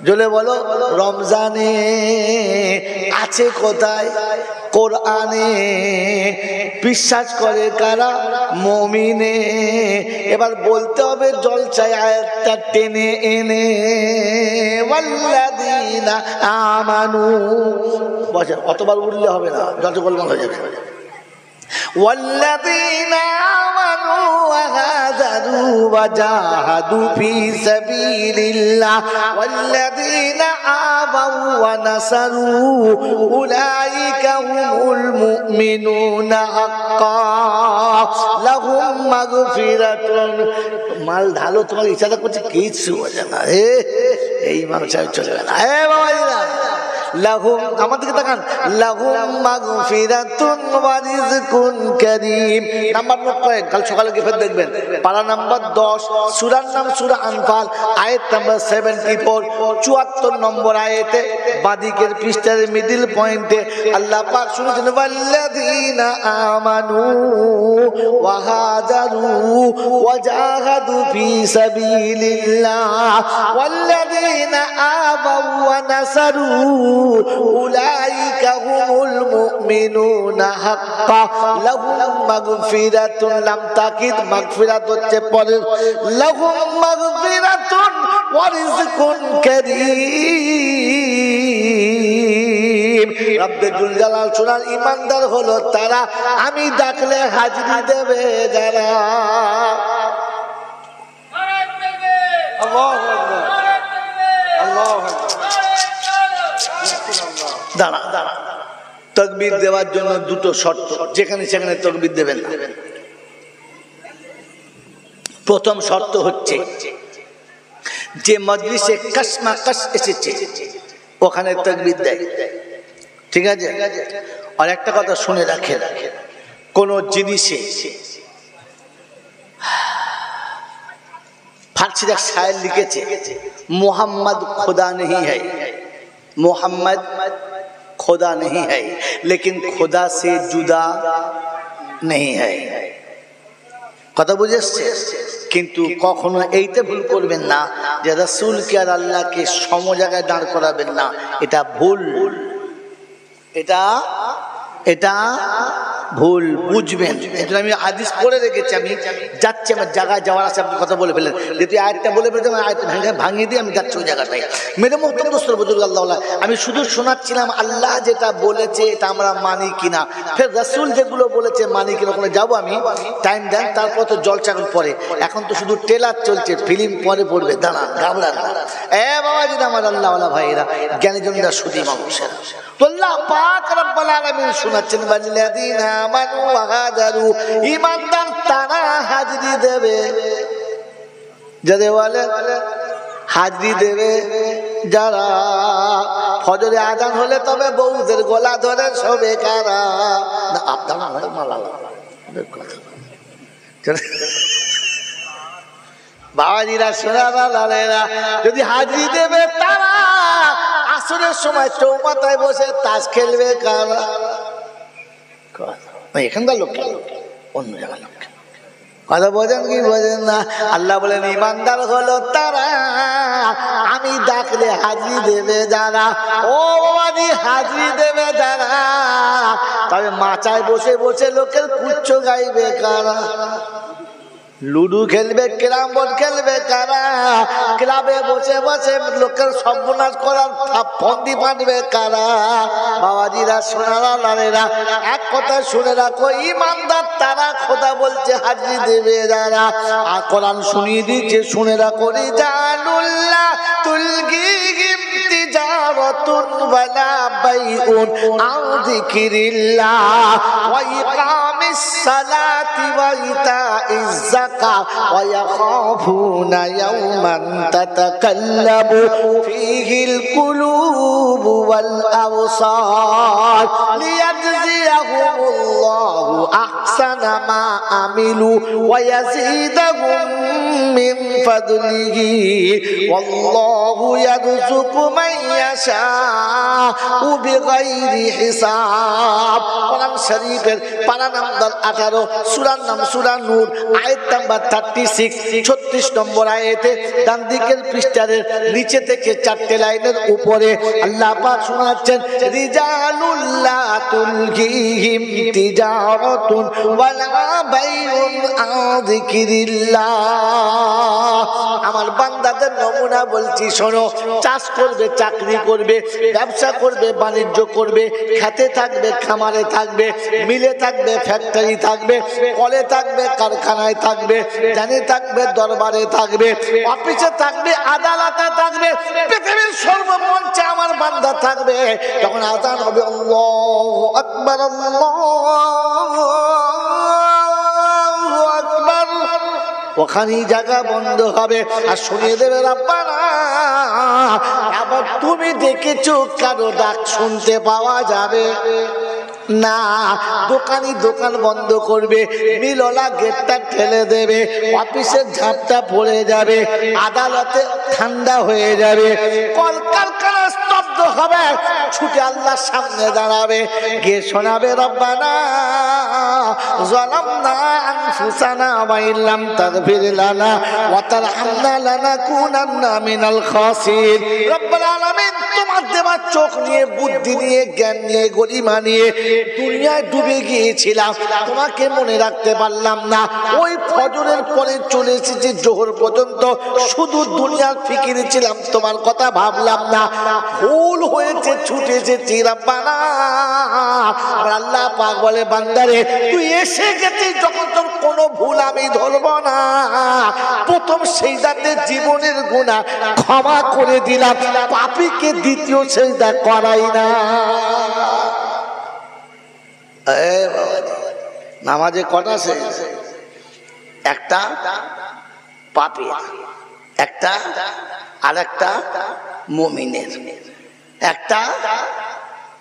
জোরে বলো, রমজানে। আছে কোথায়? কোরআনে। বিশ্বাস করে কারা? মুমিনে। এবার বলতে হবে জলসায় আয়াতটা টেনে এনে, ওয়াল্লাযীনা আমানু। বসে, অতবার উঠলে হবে না, যত গোলমাল হয়ে যাবে। والذين آمنوا وهاجروا وجاهدوا في سبيل الله والذين آووا ونصروا أولئك هم المؤمنون حقا لهم مغفرة। মাল ঢালো, তোমার ইচ্ছাটা করছে কিছু বোঝে না। এই মাল সাহেব চলে গেল। বাবা লাহুম, আমাদেরকে তাকান, লাহুম মাগফিরাতুন ওয়া রিজকুন কারীম। নাম্বার নোট করেন, কাল সকালে গিয়ে ফের দেখবেন। পারা নাম্বার 10, সূরার নাম সূরা আনফাল, আয়াত নাম্বার 74, 74 নম্বর আয়াতে বাদিকের পৃষ্ঠার মিডল পয়েন্টে আল্লাহ পাক শুনেছেন, ওয়াল্লাযীনা আমানু ওয়া হাজারু ওয়া জাহাদু ফি সাবিলিল্লাহ ওয়াল্লাযীনা আবাউ ওয়া নাসারু উলাইকা হুমুল মুমিনুনা হাক্কা লাহুম মাগফিরাতুন। লাম তাকিদ, মাগফিরাত হচ্ছে পরে, লাহুম মাগফিরাতুন ওয়া রিজকুন কারীম। রব্বে জুল জালাল সুরার ঈমানদার হলো তারা, আমি ডাকলে হাজিরি দেবে যারা। আল্লাহু আকবার, আল্লাহু আকবার। দাঁড়া দাঁড়া, তাকবীর দেওয়ার জন্য 2টো শর্ত, যেখানে সেখানে তাকবীর দেবেন না। প্রথম শর্ত হচ্ছে যে মজলিসে কসমাকস এসেছে ওখানে তাকবীর দেয়, ঠিক আছে? আর একটা কথা শুনে রাখেন, কোন জিনিসে ফার্সির এক শায়ের লিখেছে, মোহাম্মদ खुदा नहीं है, मोहम्मद खुदा नहीं है, लेकिन खुदा से जुदा नहीं है। কথা বুঝে এসছে? কিন্তু কখনো এইটা ভুল করবেন না যে রাসূলকে আর আল্লাহকে সম জায়গায় দাঁড় করাবেন না, এটা ভুল। এটা ভুল, বুঝবেন। এটা আমি হাদিস পড়ে রেখেছি, আমি যাচ্ছি, আমার জায়গায় যাওয়ার আছে, আপনি কথা বলে ফেলেন। যদি আয়াতটা বলে ফেলতে আয়াতটা ভাঙিয়ে দিয়ে আমি যাচ্ছি ওই জায়গাটায়। মেরে মোহতরম দোস্তর বুজুর্গ আল্লাহ, আমি শুধু শোনাচ্ছিলাম আল্লাহ যেটা বলেছে এটা আমরা মানি কিনা, ফের রাসূল যেগুলো বলেছে মানি কিনা। ওখানে যাবো আমি, টাইম দেন, তারপর তো জলসা পরে। এখন তো শুধু ট্রেলার চলছে, ফিল্ম পরে পড়বে, দাঁড়ান, ঘাবড়ান না। বাবাজি আমার আল্লাহওয়ালা ভাইয়েরা, জ্ঞানীজনরা, শুধু মানুষেরা, আল্লাহ পাক রব্বুল আলামিন শোনাচ্ছেন, ওয়াল্লাযীনা আমানু ওয়া হাজারু, ঈমানদার তারা হাজিরি দেবে। যাদের বলে হাজিরি দেবে যারা, ফজরে আজান হলে তবে বউদের গলা ধরে শোবে কারা। না আপনারা বাবাজিরা, সোনারা, লালেরা, যদি হাজিরি দেবে তারা, আসরের সময় চৌমাথায় বসে তাস খেলবে কারা? এখানকার লোক, অন্য জায়গার লোক। কথা বোঝেন কি বোঝেন না? আল্লাহ বলেন ঈমানদার হলো তারা, আমি ডাকলে হাজিরি দেবে যারা। ও বাবাজি, হাজিরি দেবে যারা, তবে মাচায় বসে বসে লোকের কুচ্ছ গাইবে কারা? লুডু খেলবে, ক্যারাম বোর্ড খেলবে কারা? ক্লাবে বসে বসে লোকের সর্বনাশ করার ফন্দি পাঠবে কারা? বাবাজিরা, সোনারা, লালেরা, এক কথা শুনে রাখো, ইমানদার তারা, খোদা বলছে হাজির দেবে যারা। আর কোরআন শুনিয়ে দিচ্ছে, শুনে রাখো, রিজালুল্লাহ তুলগিহিম তিজারাতুন ওয়ালা বাইউন আন যিকরিল্লাহ ওয়া ইকামিস সালাতি ওয়া ইতাইজ যাকাত ওয়া ইয়াখাফুনা ইয়াওমান তাতাকাল্লাবু ফীহিল কুলুব ওয়াল আবসার লিয়াজজিয়াহুমুল্লাহু আহসানা মা আমিলু ওয়া ইয়াজিদাহুম মিন ফাদলিহি ওয়াল্লাহু ইয়ারযুকু মান ইয়াশাউ বিগাইরি হিসাব। কোরআন শরীফের পারা নাম্বার 18, সূরার নাম সূরা নূর, আয়াত নাম্বার 36, 36 নম্বর আয়াতে ডান দিকের পৃষ্ঠার নিচে থেকে 4টে লাইনের উপরে আল্লাহ পাক শোনাচ্ছেন, রিজালুল্লাহ তুলগিহিম তিজারাতুন ওয়ালা বাইউন আন যিকরিল্লাহ। আমার বান্দাদের নমুনা বলছি, শোনো। চাষ করবে, চাকরি করবে, ব্যবসা করবে, বাণিজ্য করবে, খেতে থাকবে, খামারে থাকবে, মিলে থাকবে, ফ্যাক্টরি থাকবে, কলে থাকবে, কারখানায় থাকবে, জানে থাকবে, দরবারে থাকবে, অফিসে থাকবে, আদালতে থাকবে, পৃথিবীর সর্বমঞ্চে আমার বান্দা থাকবে। যখন আযান হবে, আল্লাহু আকবার, আল্লাহু আকবার, ওখানেই জায়গা বন্ধ হবে আর শুনিয়ে দেবে, রাব্বানা। আবার তুমি দেখেছো কারো ডাক শুনতে পাওয়া যাবে না? দোকানি দোকান বন্ধ করবে, মিলওয়ালা গেটটা ঠেলে দেবে, অফিসের ঝাঁপটা পড়ে যাবে, আদালতে ঠান্ডা হয়ে যাবে, কলকারখানা স্তব্ধ হবে, ছুটে আল্লাহর সামনে দাঁড়াবে, গিয়ে শোনাবে, রব্বানা যালামনা আনফুসানা ওয়া ইল্লাম তাগফির লানা ওয়া তারহামনা লানাকুনান্না মিনাল খাসিরিন। রব্বুল আলামিন, তোমার দেওয়া চোখ নিয়ে, বুদ্ধি নিয়ে, জ্ঞান নিয়ে, গরিমা নিয়ে দুনিয়ায় ডুবে গিয়েছিলাম, তোমাকে মনে রাখতে পারলাম না। ওই ফজরের পরে চলে এসেছি জোহর পর্যন্ত, শুধু দুনিয়ার ফিকিরে ছিলাম, তোমার কথা ভাবলাম না। ভুল হয়েছে, ছুটে এসেছি, রাব্বানা। আল্লাহ পাক বলে, বান্দারে, তুই এসে গেছিস যখন, তোর কোনো ভুল আমি ধরবো না। প্রথম সেজদাতে জীবনের গুনাহ ক্ষমা করে দিলাম, পাপীকে দ্বিতীয় সেজদা করাই না। নামাজে কটা সেজদা? একটা পাপী, একটা আর একটা মুমিনের, একটা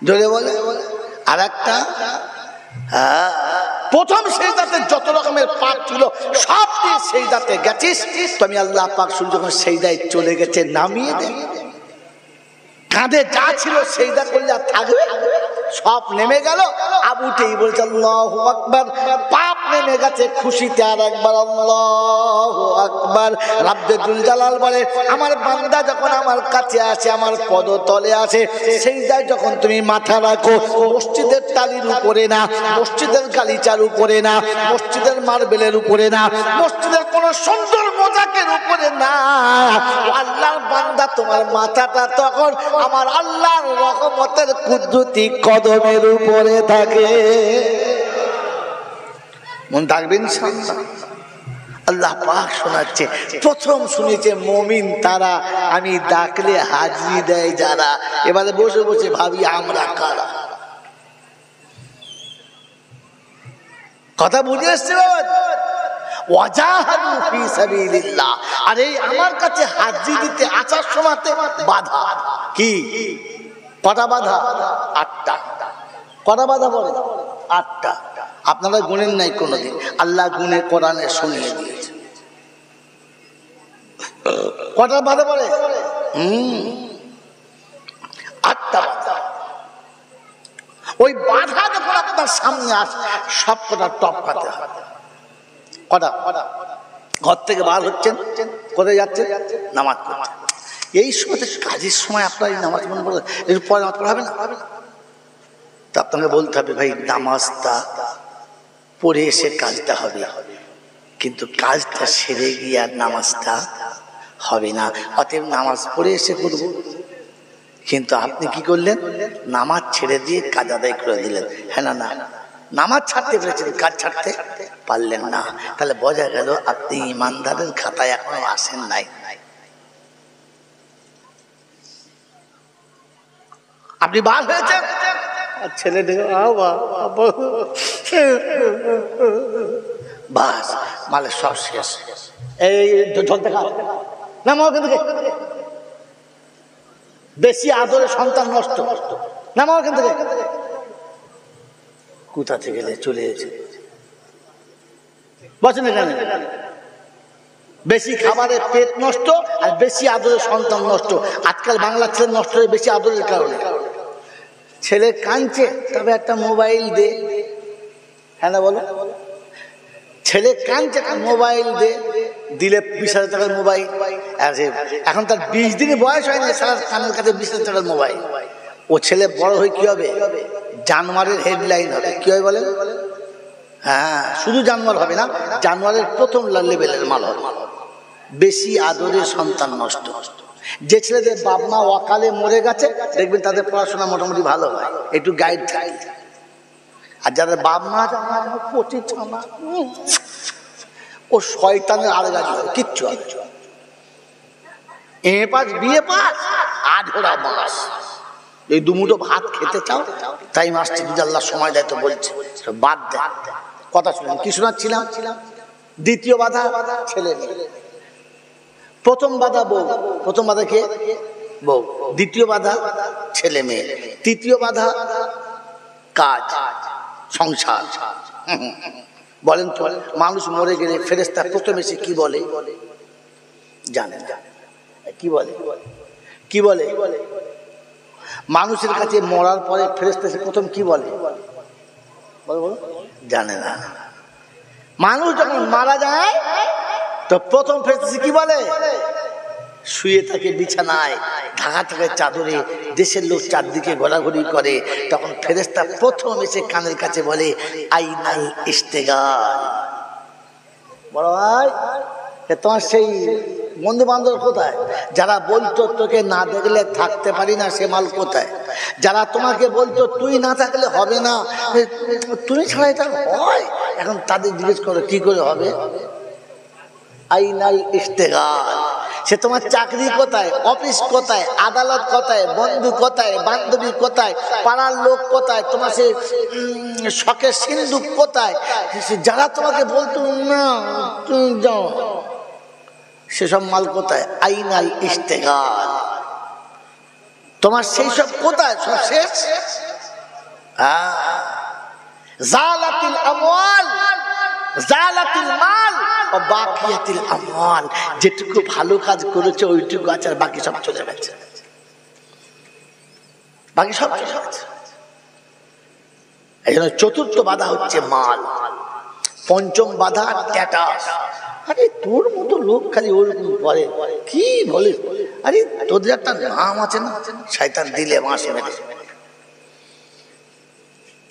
জোরে বলে, আর একটা প্রথম সেজদাতে যত রকমের পাপ ছিল সব দিয়ে সেজদাতে গেছিস। তুমি আল্লাহ পাক শুনে যখন সেজদায় চলে গেছে, নামিয়ে দে। কাঁধে যা ছিল সেজদা করলে আর থাকবে? সব নেমে গেল। আবুতেই বলছে আল্লাহু আকবার, পাপ নেমে গেছে খুশিতে। আর একবার আল্লাহু আকবার। রাব্বুল জালাল বলে, আমার বান্দা যখন আমার কাছে আসে, আমার পদতলে আসে, সেজদায় যখন তুমি মাথা রাখো, মসজিদের টালির উপরে না, মসজিদের গালিচার উপরে না, মসজিদের মার্বেলের উপরে না, মসজিদের কোন সুন্দর মোজাকের উপরে না, আল্লাহর বান্দা তোমার মাথাটা তখন আমার আল্লাহর রহমতের কুদরতি কদমের উপরে থাকে। মন থাকবেন ইনশাআল্লাহ। আল্লাহ পাক শোনাচ্ছে, প্রথম শুনেছে মুমিন তারা, আমি ডাকলে হাজিরি দেয় যারা। এবারে বসে বসে ভাবি আমরা কারা। কথা বুঝে এসছে বাবা? ওয়াজাহাদু ফি সাবিলিল্লাহ। আর এই আমার কাছে হাজিরি দিতে আসার সময়তে বাধা কি? কটা বাধা? 8টা। কটা বাধা পড়ে? 8টা। আপনারা গুনেন নাই কোনোদিন, আল্লাহ গুনে কোরআনে শুনিয়ে দিয়েছে। কটা বাধা পড়ে? 8টা বাধা। ওই বাধা যখন আপনার সামনে আসে, সব কটা টপকাতে হবে। কটা? ঘর থেকে বার হচ্ছেন, কোথায় যাচ্ছেন? নামাজ পড়তে। এই সময় কাজের সময় আপনার এই নামাজ মনে পড়ে, এরপরে নামাজ পড়াবে না? তা আপনাকে বলতে হবে, ভাই নামাজটা পড়ে এসে কাজটা হবে। কিন্তু কাজটা সেরে গিয়ে আর নামাজটা হবে না, অতএব নামাজ পড়ে এসে করবো। কিন্তু আপনি কি করলেন? নামাজ ছেড়ে দিয়ে কাজ আদায় করে দিলেন। হ্যাঁ না? না, নামাজ ছাড়তে পেরেছেন, কাজ ছাড়তে পারলেন না। তাহলে বোঝা গেল আপনি ইমানদারের খাতায় এখনো আসেন নাই। আপনি বার হয়েছেন, ছেলে বাস মালে সব শেষ। এই ঝলতে না, বেশি আদরে সন্তান নষ্ট, নামাও এখান থেকে। কোথা থেকে চলে এসেছে বলছেন এখানে? বেশি খাবারে পেট নষ্ট আর বেশি আদরে সন্তান নষ্ট। আজকাল বাংলা ছেলে নষ্ট হয়ে বেশি আদরের কারণে। ছেলে কাঁদছে, তবে একটা মোবাইল দে। হ্যাঁ না বলো? ছেলে কাঁদছে, মোবাইল দে। দিলে 20,000 টাকার মোবাইল। এখন তার 20 দিনের বয়স হয় না, সারা কানের কাছে 20,000 টাকার মোবাইল। ও ছেলে বড় হয়ে কি হবে? জানোয়ারের হেডলাইন হবে। কি হয় বলেন? হ্যাঁ, শুধু জানোয়ার হবে না, জানোয়ারের প্রথম লেভেলের মাল হবে। বেশি আদরে সন্তান নষ্ট। যে ছেলেদের বাপ মা অকালে মরে গেছে দেখবেন তাদের পড়াশোনা মোটামুটি ভালো হয়, একটু গাইড থাকে। আর যাদের বাপ মা ও শয়তানের আড়গাড়ি হয়, কিচ্ছু হয়। এ পাস বিয়ে পাস আধরা মাস, এই দুমুঠো ভাত খেতে চাও তাই মাসটি যদি আল্লাহ সময় দেয় তো বলছে বাদ দেয়। কথা শুনুন, কি শোনাচ্ছিলাম? দ্বিতীয় বাধা ছেলে মেয়ে। প্রথম বাধা বউ। প্রথম বাধা কে? বউ। দ্বিতীয় বাধা ছেলে মেয়ে। তৃতীয় বাধা কাজ, সংসার। বলেন তো, মানুষ মরে গেলে ফেরেশতা প্রথম এসে কি বলে জানেন? কি বলে? কি বলে? মানুষের কাছে মরার পরে ফেরেশতা এসে প্রথম কি বলে জানে না? মানুষ যখন মারা যায় তো প্রথম ফেরেশতা কি বলে? শুয়ে থাকে বিছানায়, ঢাকা থাকে চাদরে, দেশের লোক চারদিকে ঘোরাঘুরি করে, তখন ফেরেশতা প্রথম এসে কানের কাছে বলে আইনাল ইশতেগাল। বড় ভাই, তোমার সেই বন্ধু বান্ধব কোথায়? যারা বলতো তোকে না দেখলে থাকতে পারি না, সে মাল কোথায়? যারা তোমাকে বলতো তুই না থাকলে হবে না, তুমি ছাড়া এটা হয়, এখন তাদের জিজ্ঞেস করো কি করে হবে? আইনাল ইশতেগাল। সে তোমার চাকরি কোথায়, অফিস কোথায়, আদালত কোথায়, বন্ধু কোথায়, বান্ধবী কোথায়, পাড়ার লোক কোথায়, তোমার সে শখের সিন্ধুক কোথায়, যারা তোমাকে বলতো না তুমি যাও, সেসব মাল কোথায়? আইনাল ইশতেগাল। তোমার সেই সব কোথায়? সব শেষ। জালাতিল আমওয়াল, জালাতিল মাল ও বাকিয়াতিল আমওয়াল। যেটুকু ভালো কাজ করেছে ওইটুকু আছে, আর বাকি সব চলে গেছে। বাকি সব চলে গেছে। এই জন্য চতুর্থ বাধা হচ্ছে মাল। পঞ্চম বাধা স্ট্যাটাস। আরে তোর মতো লোক খালি ওরকম করে, কি বলে? আরে তোদের একটা নাম আছে না, শয়তান দিলে মাসে মেরে।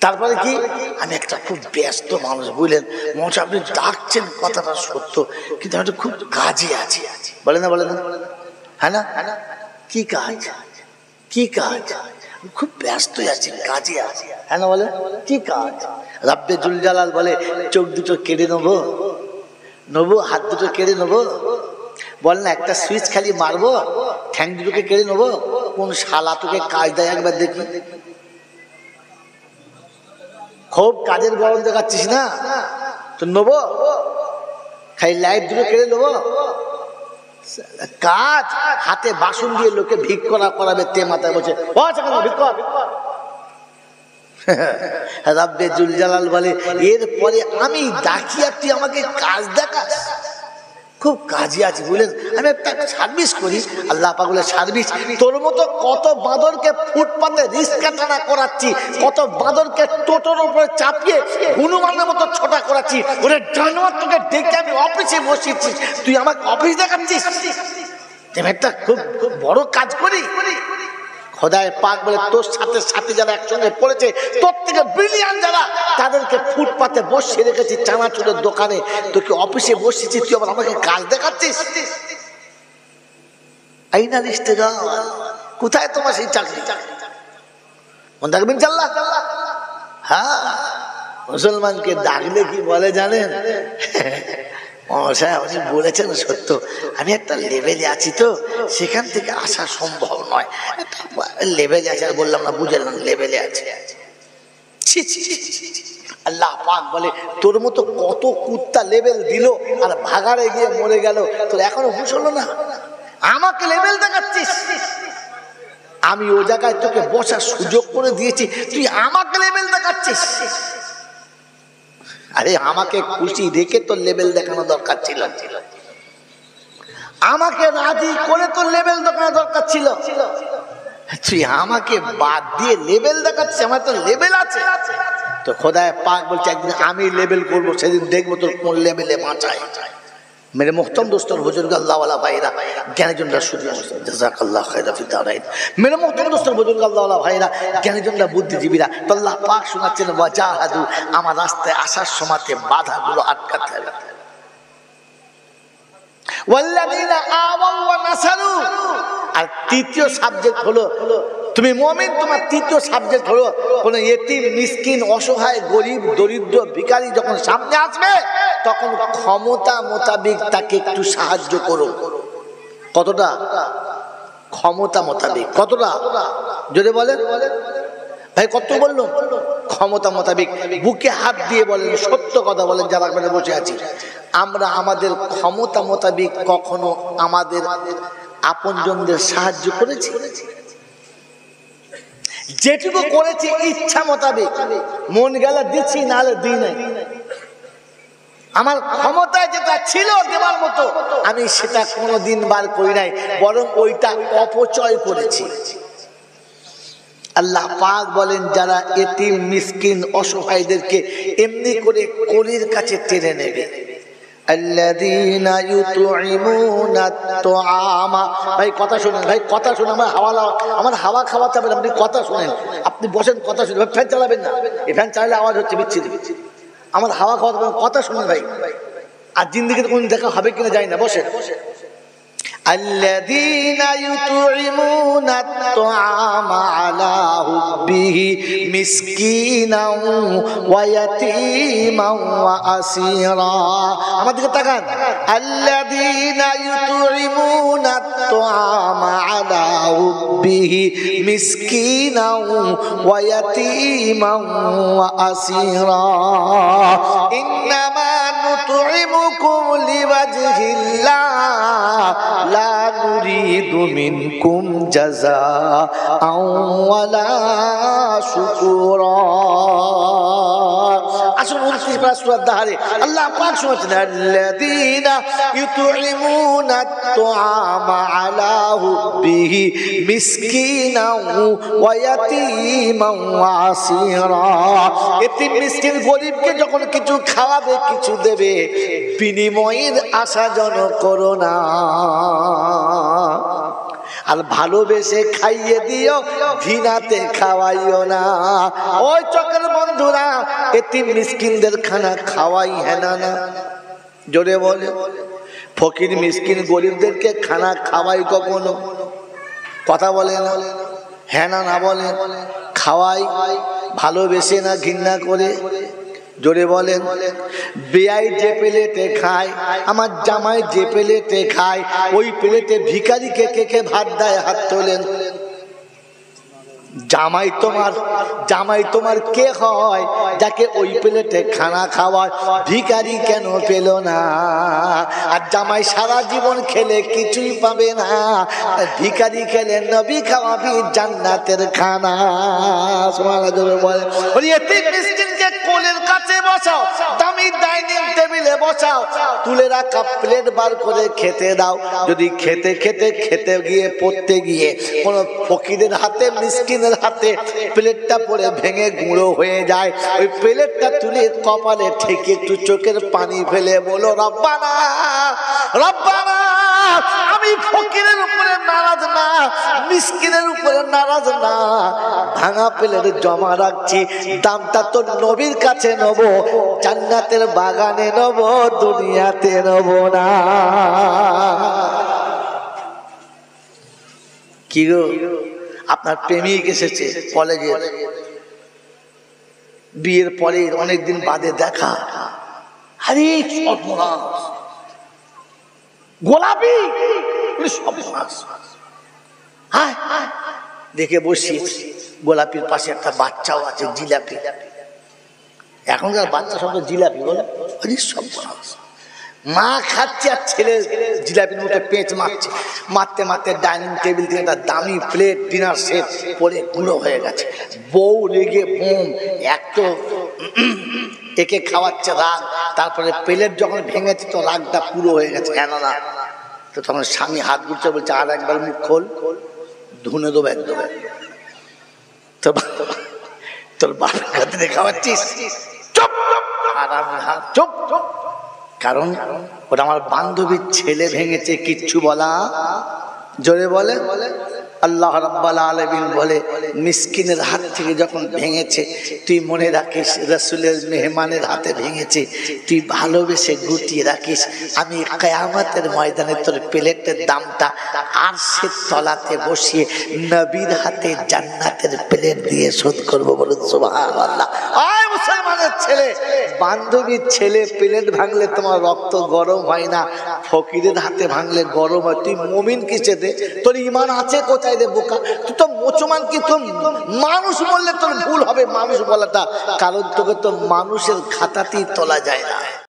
তারপরে কি? আমি একটা খুব ব্যস্ত মানুষ, বুঝলেন মনে আপনি ডাকছেন, কথাটা সত্য, কিন্তু আমি খুব কাজে আছি। বলে না, বলে না? হ্যাঁ না? কি কাজ? কি কাজ? খুব ব্যস্ত আছি, কাজে আছি। হ্যাঁ না বলে? কি কাজ? রাব্বে জুল জালাল বলে চোখ দুটো কেটে নেবো, হাত দুটো কেড়ে নেবো। বল না একটা সুইচ খালি মারবো, ঠ্যাং দুটোকে কেড়ে নেবো। কোন শালা তোকে কাজ দেয় একবার দেখি। খুব কাজের গরম দেখাচ্ছিস না তো নেবো, খালি লাইট দুটো কেড়ে নেবো। কাজ হাতে বাসন দিয়ে লোকে ভিক করাবে, তে মাথায় বসে ভিক কর। রাব্বে জুল জালাল বলে এরপরে আমি ডাকি আর তুই আমাকে কাজ দেখাস? খুব কাজে আছি, বুঝলেন আমি একটা সার্ভিস করি। আল্লাহ পাক বলে সার্ভিস? তোর মতো কত বাঁদরকে ফুটপাতে রিস্কা টানা করাচ্ছি, কত বাঁদরকে টোটোর উপরে চাপিয়ে হনুমানের মতো ছোটা করাচ্ছি। ওরে জানোয়ার, তোকে ডেকে আমি অফিসে বসিয়েছি, তুই আমাকে অফিস দেখাচ্ছিস? একটা খুব বড় কাজ করি, খোদায় পাক বলে তোর সাথে সাথে যারা একসঙ্গে পড়েছে তোর থেকে ব্রিলিয়ান্ট যারা, তাদেরকে ফুটপাতে বসিয়ে রেখেছি চানাচুরের দোকানে, তোকে অফিসে বসেছি, তুই আবার আমাকে কাজ দেখাচ্ছিস। আইনা রিস্তেগা, কোথায় তোমার সেই চাকরি? মনে থাকবেন চাল্লা। হ্যাঁ, মুসলমানকে ডাকলে কি বলে জানেন? উনি বলেছেন সত্য, আমি একটা লেভেলে আছি তো সেখান থেকে আসা সম্ভব নয়, লেভেলে আছে। আর বললাম না, বুঝলাম লেভেলে আছে। আল্লাহ পাক বলে তোর মতো কত কুত্তা লেভেল দিল আর ভাগাড়ে গিয়ে মরে গেল, তোর এখনো হুঁশ হলো না? আমাকে লেভেল দেখাচ্ছিস? আমি ও জায়গায় তোকে বসার সুযোগ করে দিয়েছি, তুই আমাকে লেভেল দেখাচ্ছিস? আরে আমাকে খুশি রেখে তোর লেভেল দেখানো দরকার ছিল, আমাকে রাজি করে তোর লেভেল দেখানো দরকার ছিল। তুই আমাকে বাদ দিয়ে লেভেল দেখাচ্ছিস, আমার তো লেভেল আছে। তো খোদায় পাক বলছে একদিন আমি লেভেল করবো, সেদিন দেখবো তোর কোন লেভেলে বাঁচায়। मेरे मोहतरम दोस्तों, बुजुर्ग अल्लाह वाला भाईरा, ज्ञानीजनরা শুধু জাযাকাল্লাহু খায়রা ফি দারাইন। मेरे मोहतरम दोस्तों, बुजुर्ग अल्लाह वाला भाईরা, ज्ञानीজনরা বুদ্ধিজীবীরা, তো আল্লাহ পাক শোনাচ্ছেন ওয়াজাহাদু, আমার রাস্তায় আসার সময়তে বাধাগুলো আটকাতে হবে। ওয়াল্লাযীনা আওয়াউ ওয়া নাসারু, আর তৃতীয় সাবজেক্ট হলো তুমি মুমিন, তোমার তৃতীয় সাবজেক্ট হলো কোন ইতিম, মিসকিন, অসহায়, গরিব, দরিদ্র, ভিখারি যখন সামনে আসবে তখন ক্ষমতা মোতাবেক তাকে একটু সাহায্য করো। কতটা? ক্ষমতা মোতাবেক। কতটা? জোরে বলেন ভাই, কত বললো? ক্ষমতা মোতাবেক। বুকে হাত দিয়ে বলেন, সত্য কথা বলেন যারা মানে বসে আছি, আমরা আমাদের ক্ষমতা মোতাবেক কখনো আমাদের আপনজনদের সাহায্য করেছি? যেটুকু করেছি ইচ্ছা মোতাবেক, মন গেলে দিচ্ছি, নাহলে দিই নাই। আমার ক্ষমতায় যেটা ছিল দেওয়ার মতো আমি সেটা কোনোদিন বার করি নাই, বরং ওইটা অপচয় করেছি। আল্লাহ পাক বলেন যারা এতিম, মিসকিন, অসহায়দেরকে এমনি করে কোলের কাছে টেনে নেবে, আল্লাযীনা ইউতঈমুনা আত-তাআমা। ভাই কথা শুনেন, ভাই কথা শুনেন, আমার হাওয়া খাওয়াতে হবে, আপনি কথা শুনেন, আপনি বসেন, কথা শুনেন, ফ্যান চালাবেন না, এই ফ্যান চালালে আওয়াজ হচ্ছে বিচ্ছিরি। আমার হাওয়া খাওয়াতে হবে, কথা শুনেন ভাই। আর জিন্দেগিতে কোন দেখা হবে কিনা জানি না, বসেন। الذين يطعمون الطعام على حبه مسكينا ويتيما واسيرا। আমাদেরকে তাকান, الذين يطعمون الطعام على حبه مسكينا ويتيما واسيرا انما نطعمكم لوجه الله لا نريد منكم جزاء ولا شكورا। আসুন 29 পারা সূরা দাহারে আল্লাহ পাক শুনাচ্ছেন, আল্লাযীনা ইউতঈমুনা আত-তাআমা আলা হুব্বিহি মিসকিনান ওয়া ইয়াতীমান ওয়া আসীরা। এতিম, মিসকিন, গরীবকে যখন কিছু খাওয়াবে, কিছু দেবে, বিনিময়ের আশা যেন করো না। আর ভালোবেসে খাইয়ে দিও, ঘৃণাতে খাওয়াইও না। ওই চকের বন্ধুরা, এতিম মিসকিনদের খানা খাওয়াই হেনা না? জোরে বলে। ফকির, মিসকিন, গরিবদেরকে খানা খাওয়াই কখনো? কথা বলে না, হেনা না বলে, খাওয়াই। ভালোবেসে না ঘৃণা করে? জোরে বলেন। বেয়াই যে প্লেটে খায়, আমার জামাই যে প্লেটে খায়, ওই প্লেটে ভিখারিকে কে কে ভাত দেয়? হাত তোলেন। জামাই তোমার কে হয় যাকে ওই প্লেটে খানা খাওয়ায়? ভিখারি কেন পেল না? আর জামাই সারা জীবন খেলে কিছুই পাবে না, ভিখারি খেলে নবী খাওয়াবি জান্নাতের খানা। কোলের কাছে বসাও, দামি ডাইনিং টেবিলে বসাও, তুলে রাখা প্লেট বার করে খেতে দাও। যদি খেতে খেতে খেতে গিয়ে পড়তে গিয়ে কোন ফকিরের হাতে, মিসকিনের হাতে প্লেটটা পড়ে ভেঙে গুঁড়ো হয়ে যায়, ওই প্লেটটা তুলে কপালে ঠেকে একটু চোখের পানি ফেলে বলো, রব্বানা রব্বানা আমি ফকিরের উপরে নারাজ না, মিসকিনের উপরে নারাজ না। ভাঙা প্লেট জমা রাখছি, দামটা তোর নবীর কাছে নেব, জান্নাতের বাগানে নেব, দুনিয়াতে নেব না। কি গো, আপনার প্রেমিক এসেছে কলেজে, বিয়ের পরে অনেকদিন বাদে দেখা, আরে গোলাপি দেখে বসিয়েছি, গোলাপির পাশে একটা বাচ্চাও আছে, জিলাপি। এখনকার বাচ্চা সব জিলাপি বলে, সব মা খাচ্ছে আর ছেলে জিলাপির মতো পেঁচ মারছে, মারতে মারতে ডাইনিং টেবিল থেকে একটা দামি প্লেট ডিনার সেট পরে গুঁড়ো হয়ে গেছে। বউ রেগে বোম, এক তো একে খাওয়াচ্ছে রাগ, তারপরে প্লেট যখন ভেঙেছে তো রাগটা পুরো হয়ে গেছে। কেন না, তো তখন স্বামী হাত ঘুরছে, বলছে আর একবার মুখ খোল, ধুনে দেবো একদম। তোর বাবার খাতে খাওয়াচ্ছিস, চুপ, আর আমি হাত চুপ। কারণ ওটা আমার বান্ধবীর ছেলে ভেঙেছে, কিচ্ছু বলা, জোরে বলে আল্লাহ রাব্বুল আলামিন বলে, মিসকিনের হাত থেকে যখন ভেঙেছে তুই মনে রাখিস রাসূলের মেহমানের হাতে ভেঙেছে, তুই ভালোবেসে গুটিয়ে রাখিস। আমি কিয়ামতের ময়দানে তোর প্লেটের দামটা আরশের তলাতে বসিয়ে নবীর হাতে জান্নাতের প্লেট দিয়ে শোধ করবো। বলুন সুবহানাল্লাহ। আয় মুসলমানের ছেলে, বান্ধবীর ছেলে প্লেট ভাঙলে তোমার রক্ত গরম হয় না, ফকিরের হাতে ভাঙলে গরম হয়। তুই মুমিন কিসে দে, তোর ঈমান আছে কোথায় রে বোকা? তুই তো মুসলমান, কি তো মানুষ বললে তোর ভুল হবে মানুষ বলাটা, কারণ তোকে তো মানুষের খাতাতেই তোলা যায় না।